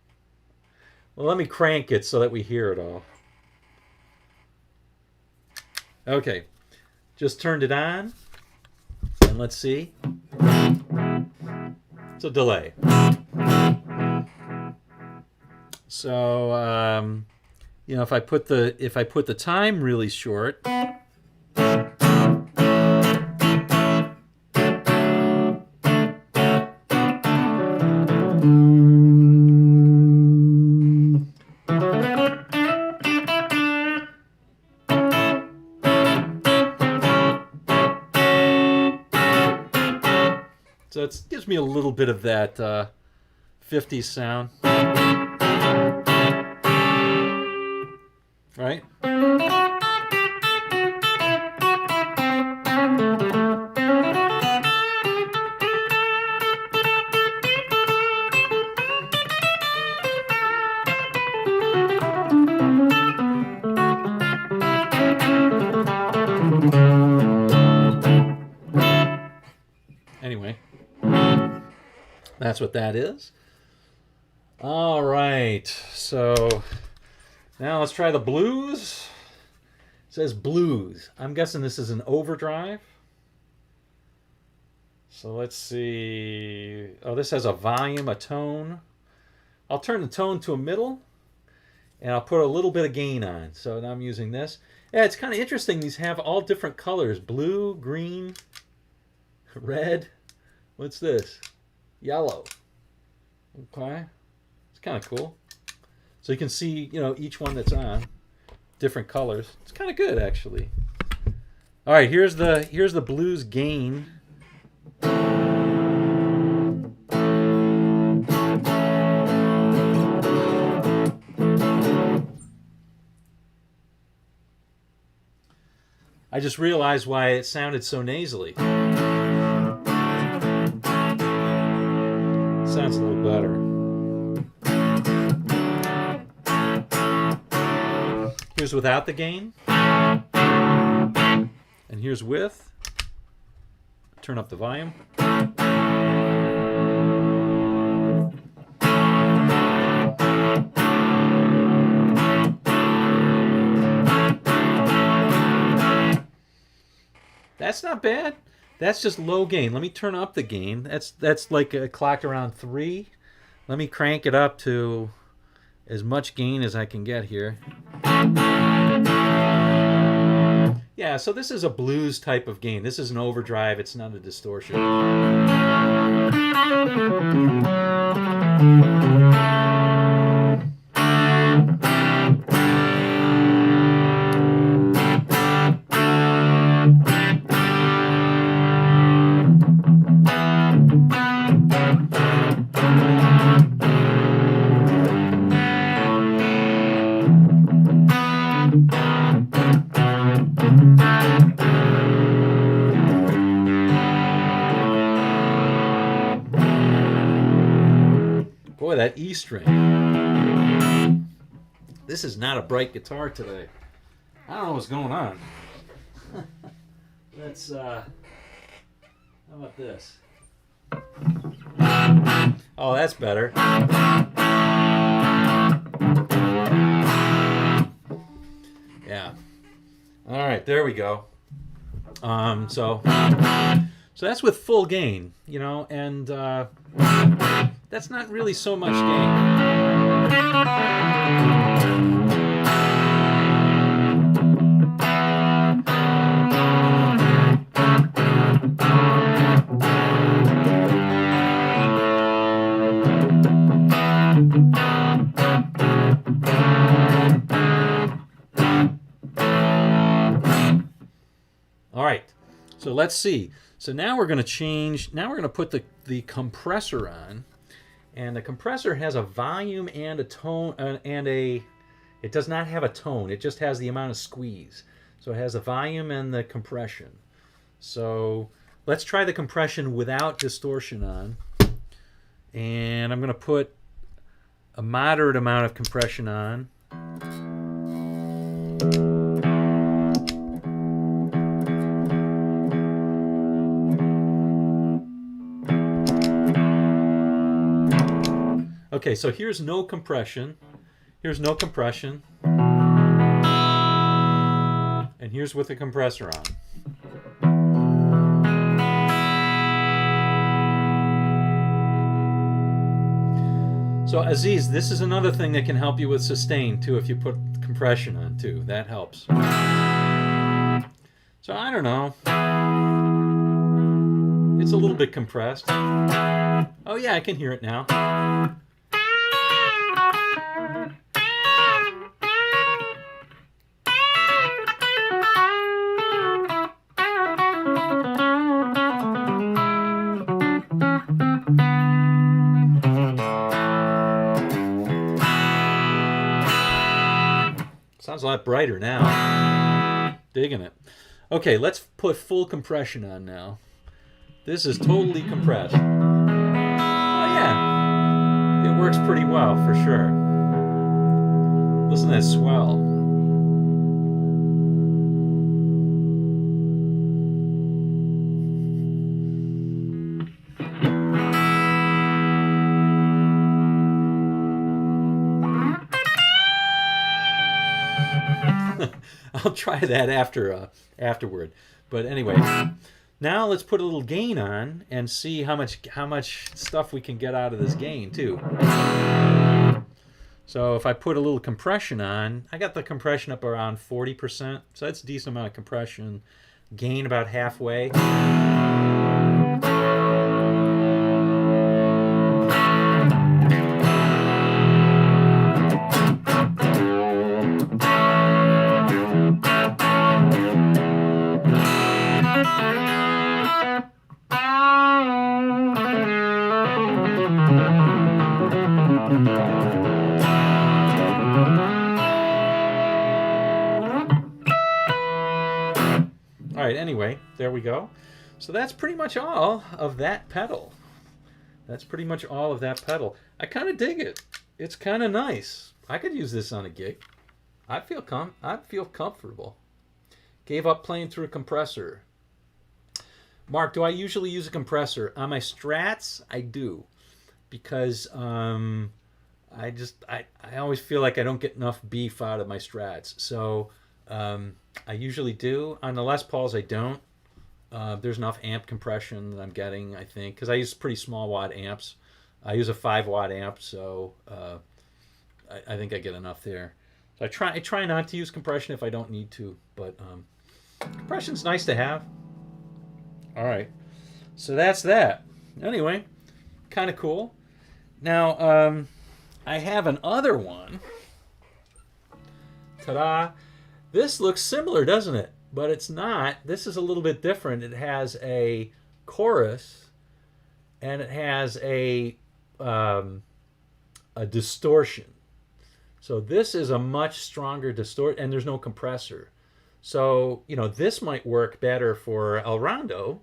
Speaker 1: Well, let me crank it so that we hear it all. Okay. Just turned it on. And let's see. It's a delay. So, if I put the time really short, so it gives me a little bit of that 50s sound. Right? Anyway, that's what that is. All right, so now let's try the blues. It says blues. I'm guessing this is an overdrive. So let's see. Oh, this has a volume, a tone. I'll turn the tone to a middle, and I'll put a little bit of gain on. So now I'm using this. Yeah, it's kind of interesting. These have all different colors. Blue, green, red. What's this? Yellow. Okay. It's kind of cool. So you can see, each one that's on. Different colors. It's kind of good, actually. All right, here's the blues gain. I just realized why it sounded so nasally. Sounds a little better. Here's without the gain. And here's with. Turn up the volume. That's not bad. That's just low gain. Let me turn up the gain. That's like clocked around 3. Let me crank it up to as much gain as I can get here. Yeah, so this is a blues type of gain. This is an overdrive. It's not a distortion. Boy, that E string. This is not a bright guitar today. I don't know what's going on. Let's, how about this? Oh, that's better. Yeah. All right, there we go. So that's with full gain, and that's not really so much gain. All right, so let's see. So now we're going to change. Now we're going to put the compressor on. And the compressor has a volume and a tone, it does not have a tone. It just has the amount of squeeze. So it has the volume and the compression. So let's try the compression without distortion on. And I'm going to put a moderate amount of compression on. Okay, so here's no compression. Here's no compression. And here's with the compressor on. So Aziz, this is another thing that can help you with sustain too if you put compression on too. That helps. So I don't know. It's a little bit compressed. Oh yeah, I can hear it now. Sounds a lot brighter now. Digging it. Okay, let's put full compression on now. This is totally compressed. Oh yeah, it works pretty well for sure. Listen to that swell. I'll try that afterward. But anyway, now let's put a little gain on and see how much stuff we can get out of this gain too. So if I put a little compression on, I got the compression up around 40%, so that's a decent amount of compression. Gain about halfway. All right, anyway, there we go. So that's pretty much all of that pedal. That's pretty much all of that pedal. I kind of dig it. It's kind of nice. I could use this on a gig. I feel comfortable. Gave up playing through a compressor. Mark, do I usually use a compressor? On my Strats, I do. Because I always feel like I don't get enough beef out of my Strats. So I usually do. On the Les Pauls, I don't. There's enough amp compression that I'm getting, I think, because I use pretty small watt amps. I use a 5-watt amp, so I think I get enough there. So I try not to use compression if I don't need to, but compression's nice to have. All right, so that's that. Anyway, kind of cool. Now I have another one. Ta-da! This looks similar, doesn't it? But it's not. This is a little bit different. It has a chorus, and it has a distortion. So this is a much stronger distortion, and there's no compressor. So, you know, this might work better for El Rondo.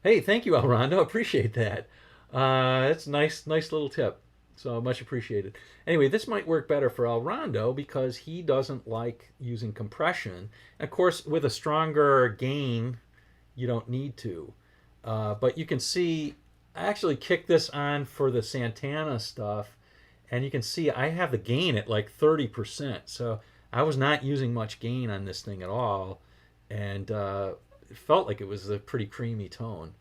Speaker 1: Hey, thank you, El Rondo. Appreciate that. That's a nice little tip. So much appreciated. Anyway, this might work better for El Rondo because he doesn't like using compression. Of course, with a stronger gain, you don't need to. But you can see, I actually kicked this on for the Santana stuff, and you can see I have the gain at like 30%. So I was not using much gain on this thing at all, and it felt like it was a pretty creamy tone.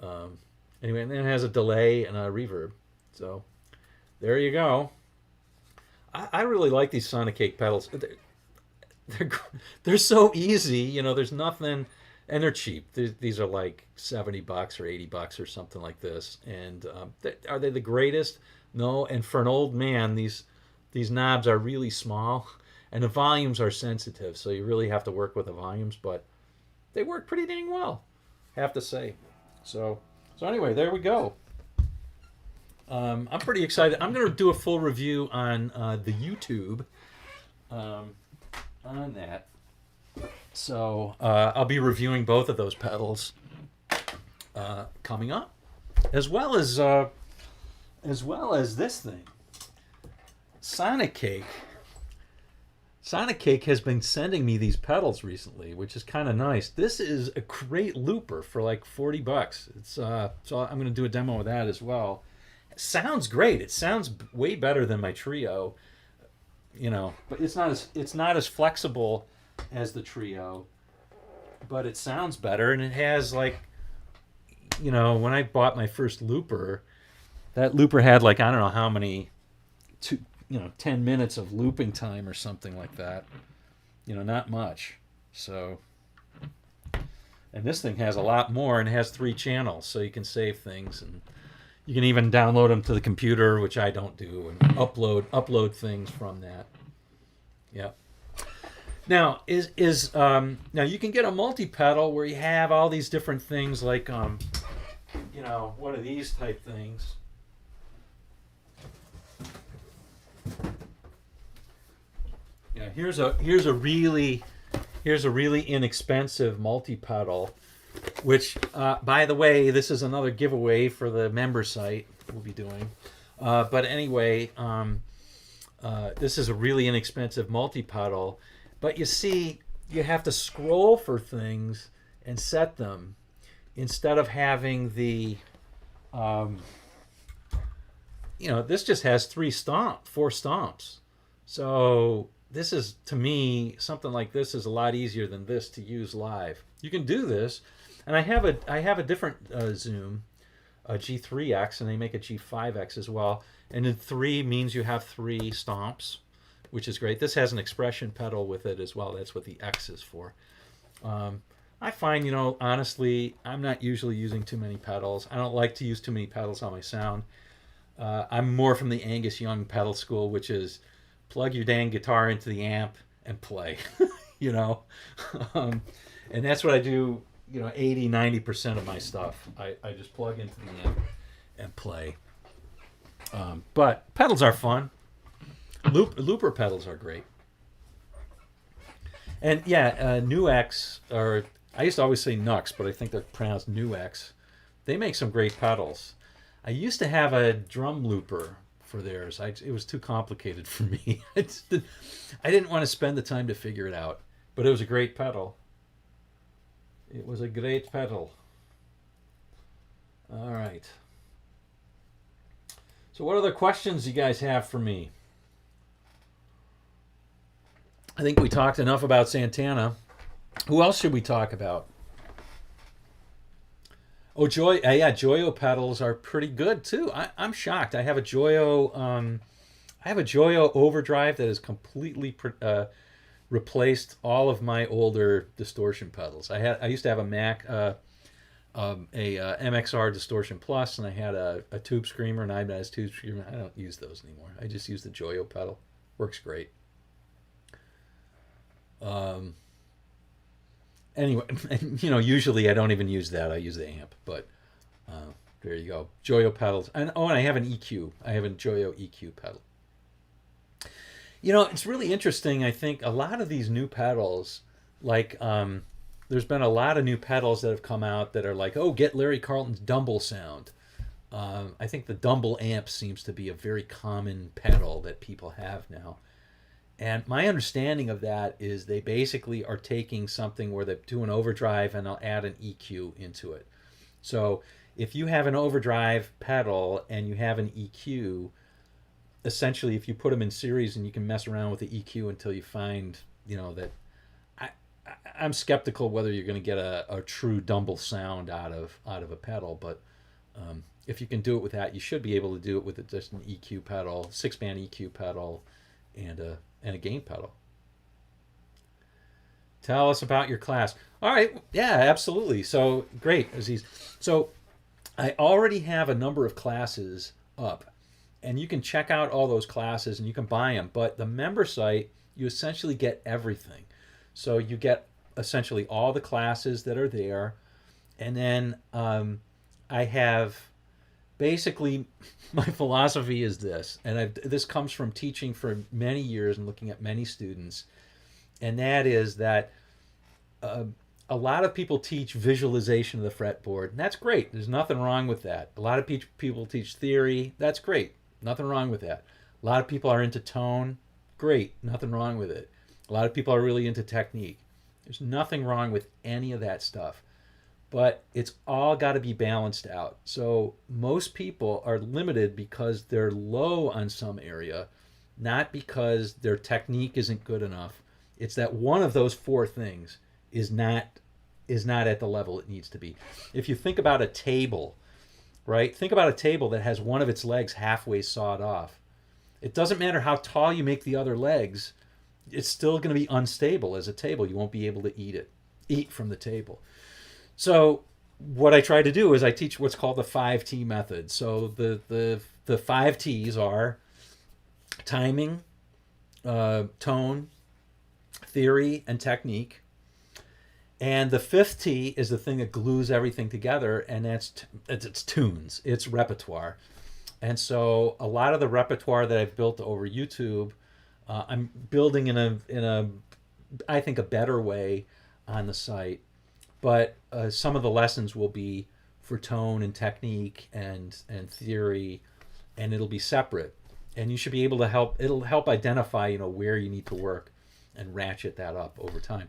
Speaker 1: Anyway, and then it has a delay and a reverb. So there you go. I really like these Sonic Cake pedals. They're so easy, you know. There's nothing, and they're cheap. These are like $70 or $80 or something like this. And are they the greatest? No. And for an old man, these knobs are really small, and the volumes are sensitive, so you really have to work with the volumes. But they work pretty dang well, I have to say. So anyway, there we go. I'm pretty excited. I'm going to do a full review on the YouTube on that. So I'll be reviewing both of those pedals coming up, as well as this thing. Sonic Cake. Sonic Cake has been sending me these pedals recently, which is kind of nice. This is a great looper for like $40. It's so I'm going to do a demo of that as well. It sounds great. It sounds way better than my Trio, you know. But it's not as flexible as the Trio, but it sounds better, and it has, like, you know, when I bought my first looper, that looper had like I don't know how many, 10 minutes of looping time or something like that. You know, not much. So, and this thing has a lot more, and it has 3 channels, so you can save things, and you can even download them to the computer, which I don't do, and upload things from that. Yep. Now now you can get a multi-pedal where you have all these different things, like one of these type things. Yeah, here's a really inexpensive multi-pedal, which, by the way, this is another giveaway for the member site we'll be doing. But anyway, this is a really inexpensive multi-pedal. But you see, you have to scroll for things and set them instead of having the, this just has 4 stomps. So this is, to me, something like this is a lot easier than this to use live. You can do this, and I have a different Zoom, a G3X, and they make a G5X as well. And then 3 means you have 3 stomps, which is great. This has an expression pedal with it as well. That's what the X is for. I find, honestly, I'm not usually using too many pedals. I don't like to use too many pedals on my sound. I'm more from the Angus Young pedal school, which is plug your dang guitar into the amp and play, and that's what I do, 80, 90% of my stuff. I just plug into the amp and play. But pedals are fun. Looper pedals are great. And yeah, Nuix, or I used to always say Nux, but I think they're pronounced Nuix. They make some great pedals. I used to have a drum looper for theirs. It was too complicated for me. I didn't want to spend the time to figure it out, but it was a great pedal. It was a great pedal. All right. So what other questions you guys have for me? I think we talked enough about Santana. Who else should we talk about? Oh, Joyo pedals are pretty good too. I'm shocked. I have a Joyo overdrive that has completely replaced all of my older distortion pedals. I used to have a Mac, MXR Distortion Plus, and I had a Tube Screamer, an Ibanez Tube Screamer. I don't use those anymore. I just use the Joyo pedal. Works great. Anyway, usually I don't even use that. I use the amp, but there you go. Joyo pedals. And I have an EQ. I have a Joyo EQ pedal. It's really interesting. I think a lot of these new pedals, like there's been a lot of new pedals that have come out that are like, oh, get Larry Carlton's Dumble sound. I think the Dumble amp seems to be a very common pedal that people have now. And my understanding of that is they basically are taking something where they do an overdrive and they'll add an EQ into it. So if you have an overdrive pedal and you have an EQ, essentially if you put them in series, and you can mess around with the EQ until you find, that I'm skeptical whether you're going to get a true Dumble sound out of a pedal. But if you can do it with that, you should be able to do it with just an EQ pedal, 6-band EQ pedal, and a gain pedal. Tell us about your class. All right. Yeah, absolutely. So great, Aziz. So I already have a number of classes up, and you can check out all those classes and you can buy them. But the member site, you essentially get everything. So you get essentially all the classes that are there. And then I have basically, my philosophy is this, and this comes from teaching for many years and looking at many students, and that is that a lot of people teach visualization of the fretboard, and that's great. There's nothing wrong with that. A lot of people teach theory. That's great. Nothing wrong with that. A lot of people are into tone. Great. Nothing wrong with it. A lot of people are really into technique. There's nothing wrong with any of that stuff. But it's all got to be balanced out. So most people are limited because they're low on some area, not because their technique isn't good enough. It's that one of those 4 things is not at the level it needs to be. If you think about a table, right? Think about a table that has one of its legs halfway sawed off. It doesn't matter how tall you make the other legs, it's still going to be unstable as a table. You won't be able to eat from the table. So what I try to do is I teach what's called the 5T method. So the 5 T's are timing, tone, theory, and technique. And the 5th T is the thing that glues everything together, and it's tunes, it's repertoire. And so a lot of the repertoire that I've built over YouTube, I'm building in a I think a better way on the site. But some of the lessons will be for tone and technique and theory, and it'll be separate. And you should be able to it'll help identify, where you need to work and ratchet that up over time.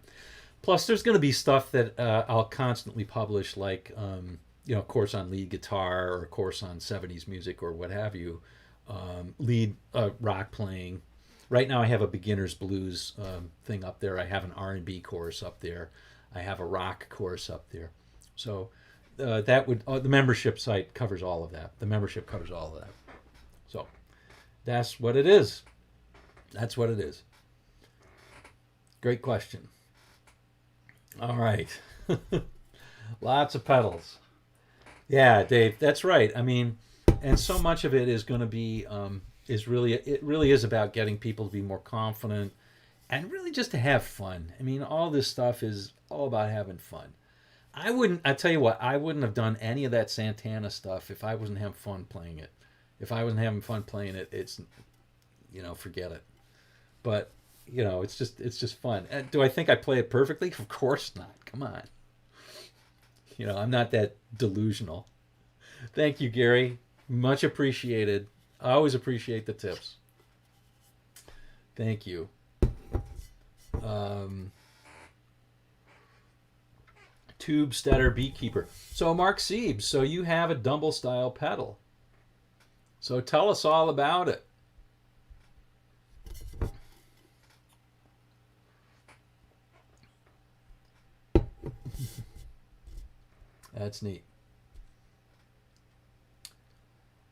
Speaker 1: Plus, there's going to be stuff that I'll constantly publish, like, a course on lead guitar or a course on 70s music or what have you, lead rock playing, right now I have a beginner's blues thing up there. I have an R&B chorus up there. I have a rock chorus up there. So that would the membership site covers all of that. The membership covers all of that. So that's what it is. That's what it is. Great question. All right. Lots of pedals. Yeah, Dave, that's right. I mean, and so much of it is going to be it really is about getting people to be more confident and really just to have fun. I mean, all this stuff is all about having fun. I tell you what, I wouldn't have done any of that Santana stuff if I wasn't having fun playing it. If I wasn't having fun playing it, it's, forget it. But, it's just fun. And do I think I play it perfectly? Of course not. Come on. I'm not that delusional. Thank you, Gary. Much appreciated. I always appreciate the tips. Thank you. Tube Stetter Beekeeper. So Mark Siebes, so you have a Dumble style pedal. So tell us all about it. That's neat.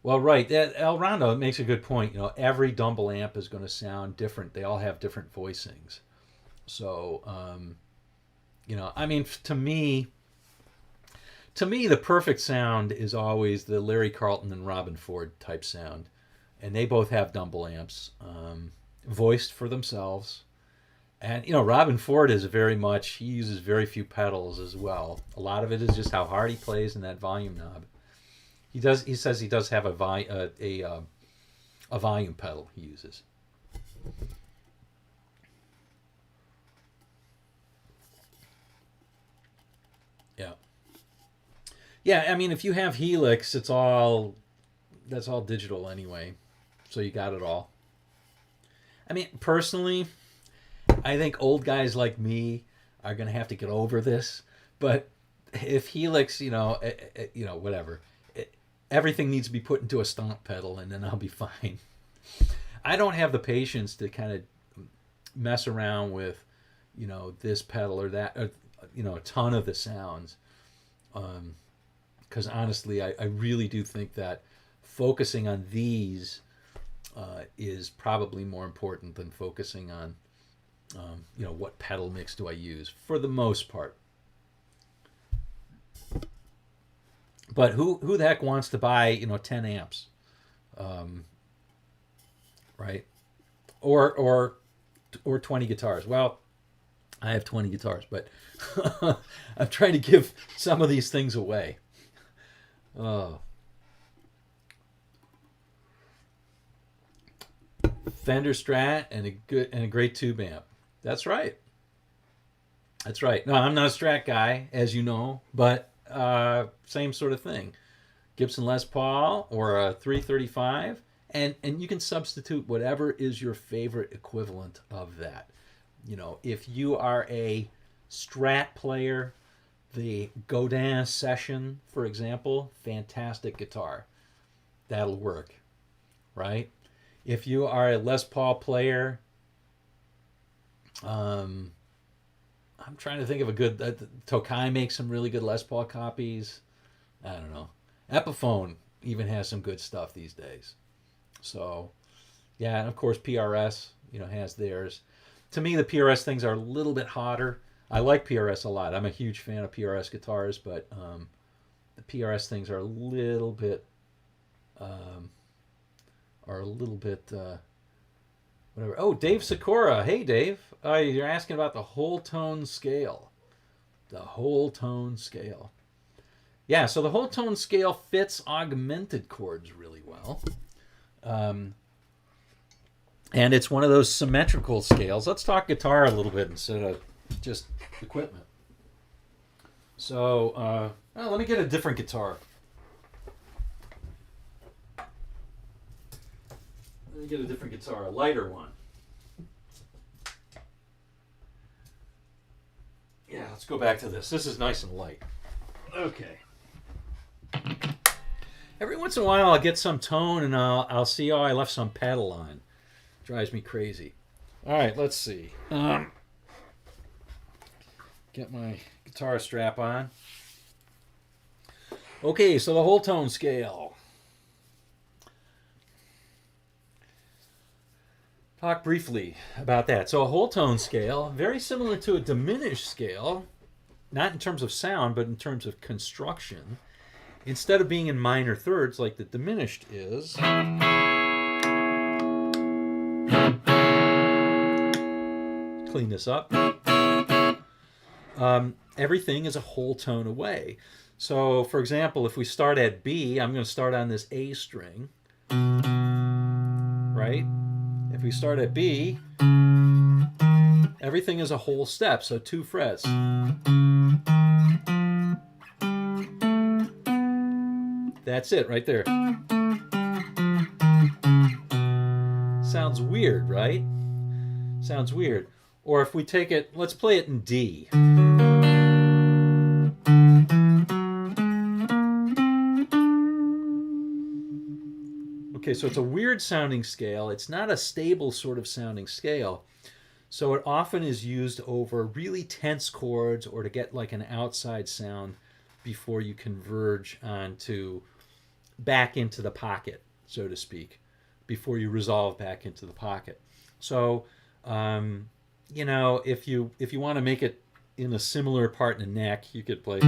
Speaker 1: Well, right. El Rondo makes a good point. Every Dumble amp is going to sound different. They all have different voicings. So, I mean, to me, the perfect sound is always the Larry Carlton and Robin Ford type sound. And they both have Dumble amps voiced for themselves. And, Robin Ford is he uses very few pedals as well. A lot of it is just how hard he plays in that volume knob. He says he does have a volume pedal he uses. Yeah. Yeah, I mean, if you have Helix, that's all digital anyway. So you got it all. I mean, personally, I think old guys like me are going to have to get over this. But if Helix, whatever, everything needs to be put into a stomp pedal, and then I'll be fine. I don't have the patience to kind of mess around with, this pedal or that, a ton of the sounds. Because honestly, I really do think that focusing on these is probably more important than focusing on, what pedal mix do I use for the most part. But who the heck wants to buy 10 amps, right? Or 20 guitars? Well, I have 20 guitars, but I'm trying to give some of these things away. Fender Strat and a great tube amp. That's right. That's right. No, I'm not a Strat guy, as you know, but same sort of thing. Gibson Les Paul or a 335, and you can substitute whatever is your favorite equivalent of that. If you are a Strat player, the Godin Session, for example, fantastic guitar. That'll work, right? If you are a Les Paul player, I'm trying to think of a good... Tokai makes some really good Les Paul copies. I don't know. Epiphone even has some good stuff these days. So, yeah, and of course PRS, has theirs. To me, the PRS things are a little bit hotter. I like PRS a lot. I'm a huge fan of PRS guitars, but the PRS things are a little bit... whatever. Oh, Dave Sakura. Hey, Dave. You're asking about the whole tone scale. The whole tone scale. Yeah, so the whole tone scale fits augmented chords really well. And it's one of those symmetrical scales. Let's talk guitar a little bit instead of just equipment. So, let me get a different guitar. Let me get a different guitar, a lighter one. Yeah, let's go back to this. This is nice and light. Okay. Every once in a while I'll get some tone and I'll see, I left some pedal on. Drives me crazy. All right, let's see. Get my guitar strap on. Okay, so the whole tone scale. Talk briefly about that. So a whole tone scale, very similar to a diminished scale, not in terms of sound, but in terms of construction. Instead of being in minor thirds like the diminished is, clean this up. Everything is a whole tone away. So, for example, if we start at B, I'm going to start on this A string, right? If we start at B, everything is a whole step, so 2 frets. That's it right there. Sounds weird, right? Sounds weird. Or if we take it, let's play it in D. Okay, so it's a weird sounding scale. It's not a stable sort of sounding scale. So it often is used over really tense chords or to get like an outside sound before you converge onto back into the pocket, so to speak, before you resolve back into the pocket. So, you know, if you want to make it in a similar part in the neck, you could play.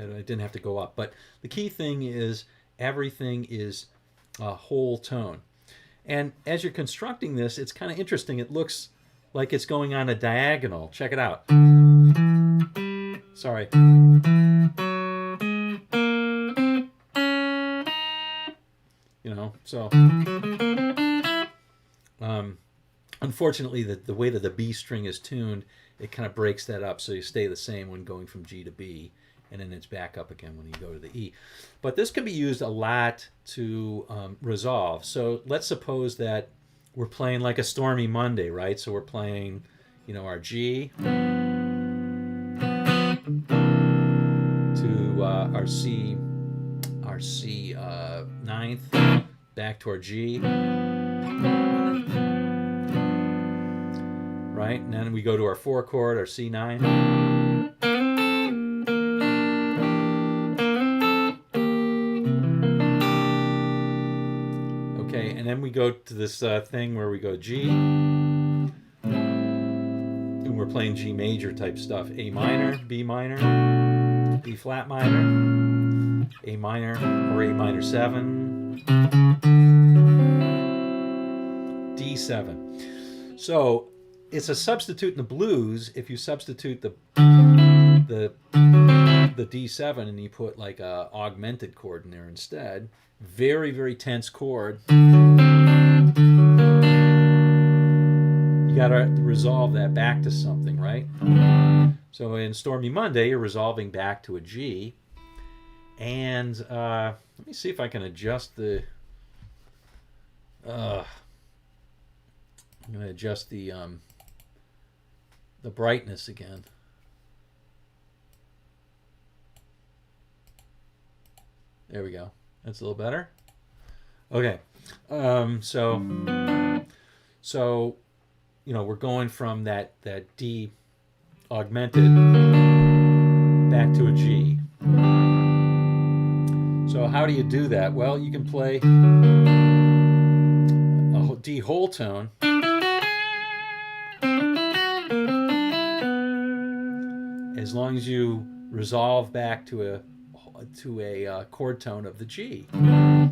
Speaker 1: I didn't have to go up, but the key thing is everything is a whole tone. And as you're constructing this, it's kind of interesting. It looks like it's going on a diagonal. Check it out. Sorry. You know, so unfortunately, the way that the B string is tuned, it kind of breaks that up, so you stay the same when going from G to B, and then it's back up again when you go to the E. But this can be used a lot to resolve. So let's suppose that we're playing like a stormy Monday, right? So we're playing, you know, our G to our C ninth, back to our G, right? And then we go to our 4 chord, our C9. And then we go to this thing where we go G, and we're playing G major type stuff. A minor, B minor, B flat minor, A minor, or A minor 7, D7. So it's a substitute in the blues. If you substitute the D7 and you put like a augmented chord in there instead, very, very tense chord. You gotta resolve that back to something, right? So in Stormy Monday, you're resolving back to a G. And let me see if I can adjust the... I'm gonna adjust the brightness again. There we go. That's a little better. Okay. So you know, we're going from that D augmented back to a G. So how do you do that? Well, you can play a D whole tone as long as you resolve back to a chord tone of the G.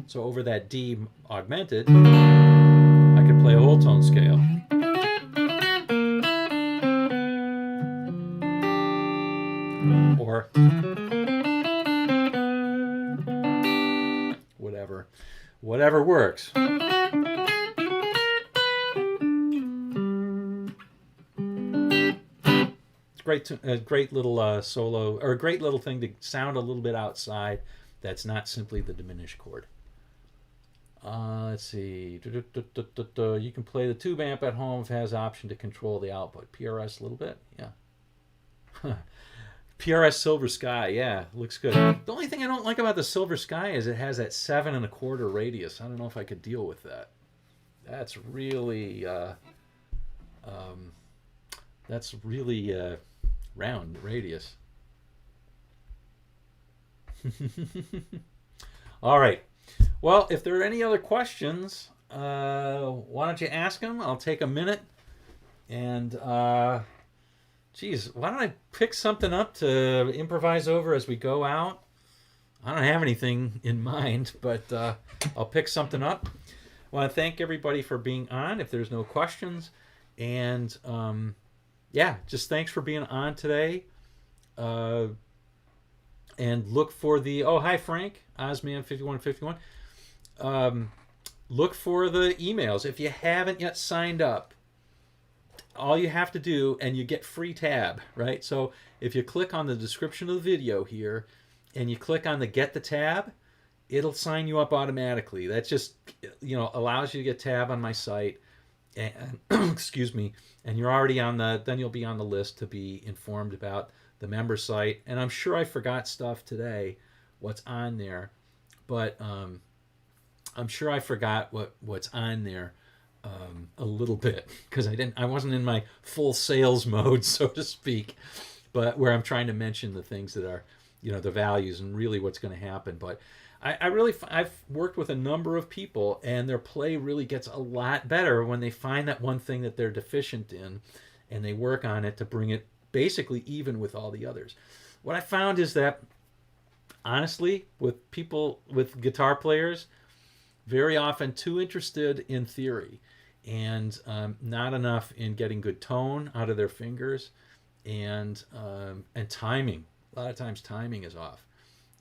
Speaker 1: So over that D augmented, I could play a whole tone scale. Or whatever works. A great little solo, or a great little thing to sound a little bit outside that's not simply the diminished chord. Let's see. You can play the tube amp at home if it has option to control the output. PRS a little bit, yeah. PRS Silver Sky, yeah, looks good. The only thing I don't like about the Silver Sky is it has that 7.25 radius. I don't know if I could deal with that. That's really, round radius. All right. Well, if there are any other questions, why don't you ask them? I'll take a minute. And, geez, why don't I pick something up to improvise over as we go out? I don't have anything in mind, but I'll pick something up. I want to thank everybody for being on, if there's no questions. And, yeah, just thanks for being on today. And look for the... Oh, hi, Frank. Ozman5151. Look for the emails. If you haven't yet signed up, all you have to do, and you get free tab, right? So if you click on the description of the video here, and you click on the Get the Tab, it'll sign you up automatically. That just, allows you to get tab on my site. And, excuse me. And you're already on then you'll be on the list to be informed about the member site. And I'm sure I forgot stuff today, what's on there, but I'm sure I forgot what's on there a little bit, because I wasn't in my full sales mode, so to speak, but where I'm trying to mention the things that are, the values and really what's going to happen. But I've worked with a number of people, and their play really gets a lot better when they find that one thing that they're deficient in, and they work on it to bring it basically even with all the others. What I found is that, honestly, with guitar players, very often too interested in theory, and not enough in getting good tone out of their fingers, and timing. A lot of times timing is off,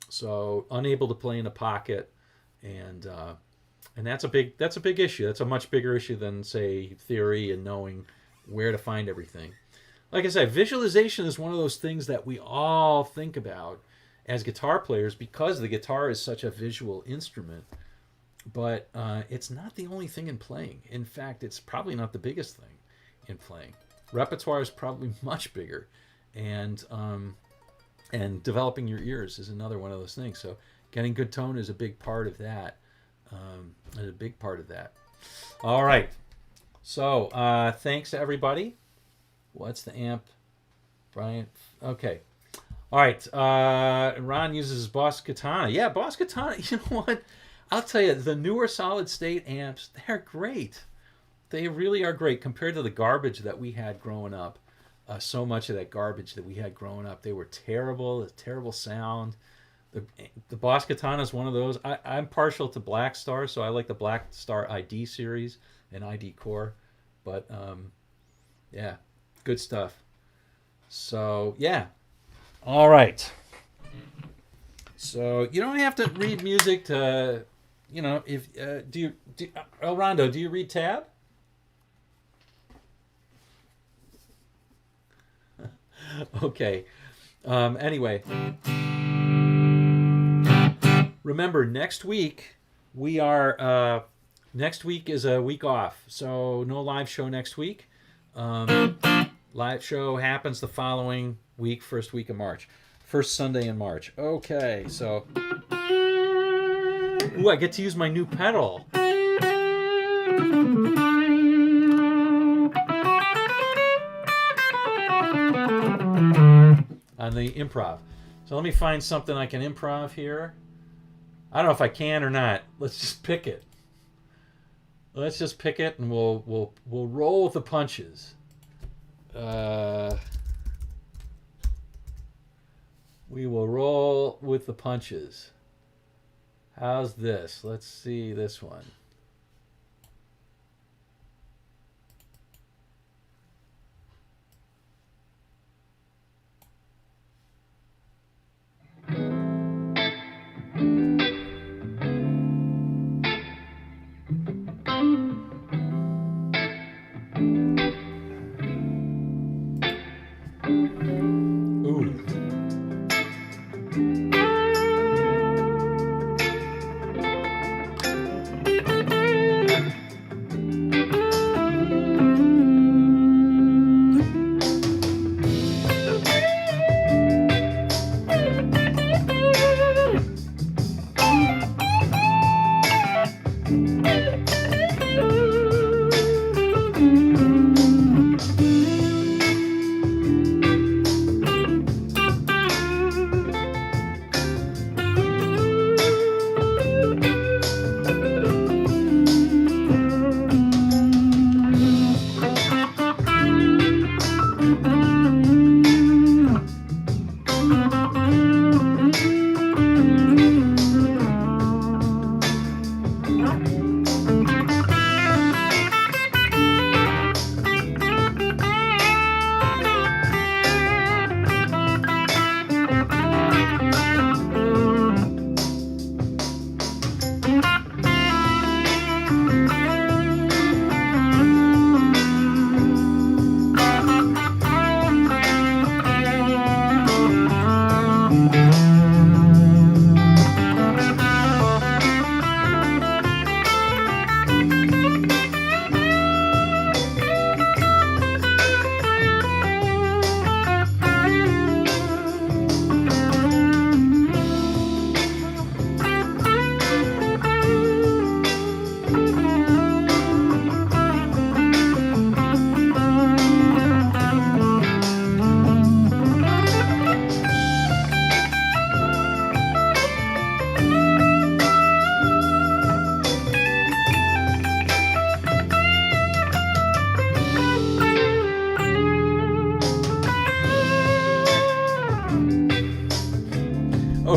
Speaker 1: so unable to play in a pocket, and that's a big issue. That's a much bigger issue than, say, theory and knowing where to find everything. Like I said, visualization is one of those things that we all think about as guitar players, because the guitar is such a visual instrument. But it's not the only thing in playing. In fact, it's probably not the biggest thing in playing. Repertoire is probably much bigger, and developing your ears is another one of those things. So getting good tone is a big part of that. All right. So thanks to everybody. What's the amp, Brian? Okay. All right. Ron uses Boss Katana. Yeah, Boss Katana. You know what? I'll tell you, the newer solid state amps, they're great. They really are great compared to the garbage that we had growing up. So much of that garbage that we had growing up, they were terrible. A terrible sound. The Boss Katana is one of those. I'm partial to Black Star, so I like the Black Star ID series and ID Core. But yeah, good stuff. So yeah, all right. So you don't have to read music to, if El Rondo, do you read tab? Okay. Anyway, remember, next week we are. Next week is a week off, so no live show next week. Live show happens the following week, first week of March, first Sunday in March. Okay, so ooh, I get to use my new pedal. On the improv. So let me find something I can improv here. I don't know if I can or not. Let's just pick it. Let's just pick it, and we'll roll with the punches. We will roll with the punches. How's this? Let's see this one.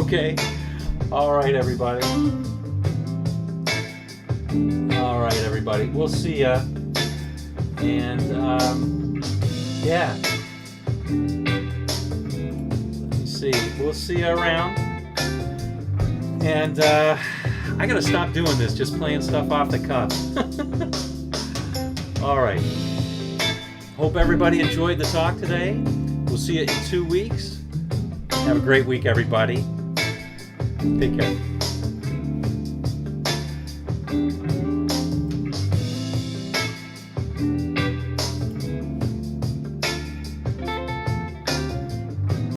Speaker 1: Okay? All right, everybody. All right, everybody. We'll see ya. And, yeah. Let me see. We'll see you around. And, I gotta stop doing this, just playing stuff off the cuff. All right. Hope everybody enjoyed the talk today. We'll see you in 2 weeks. Have a great week, everybody. Take care.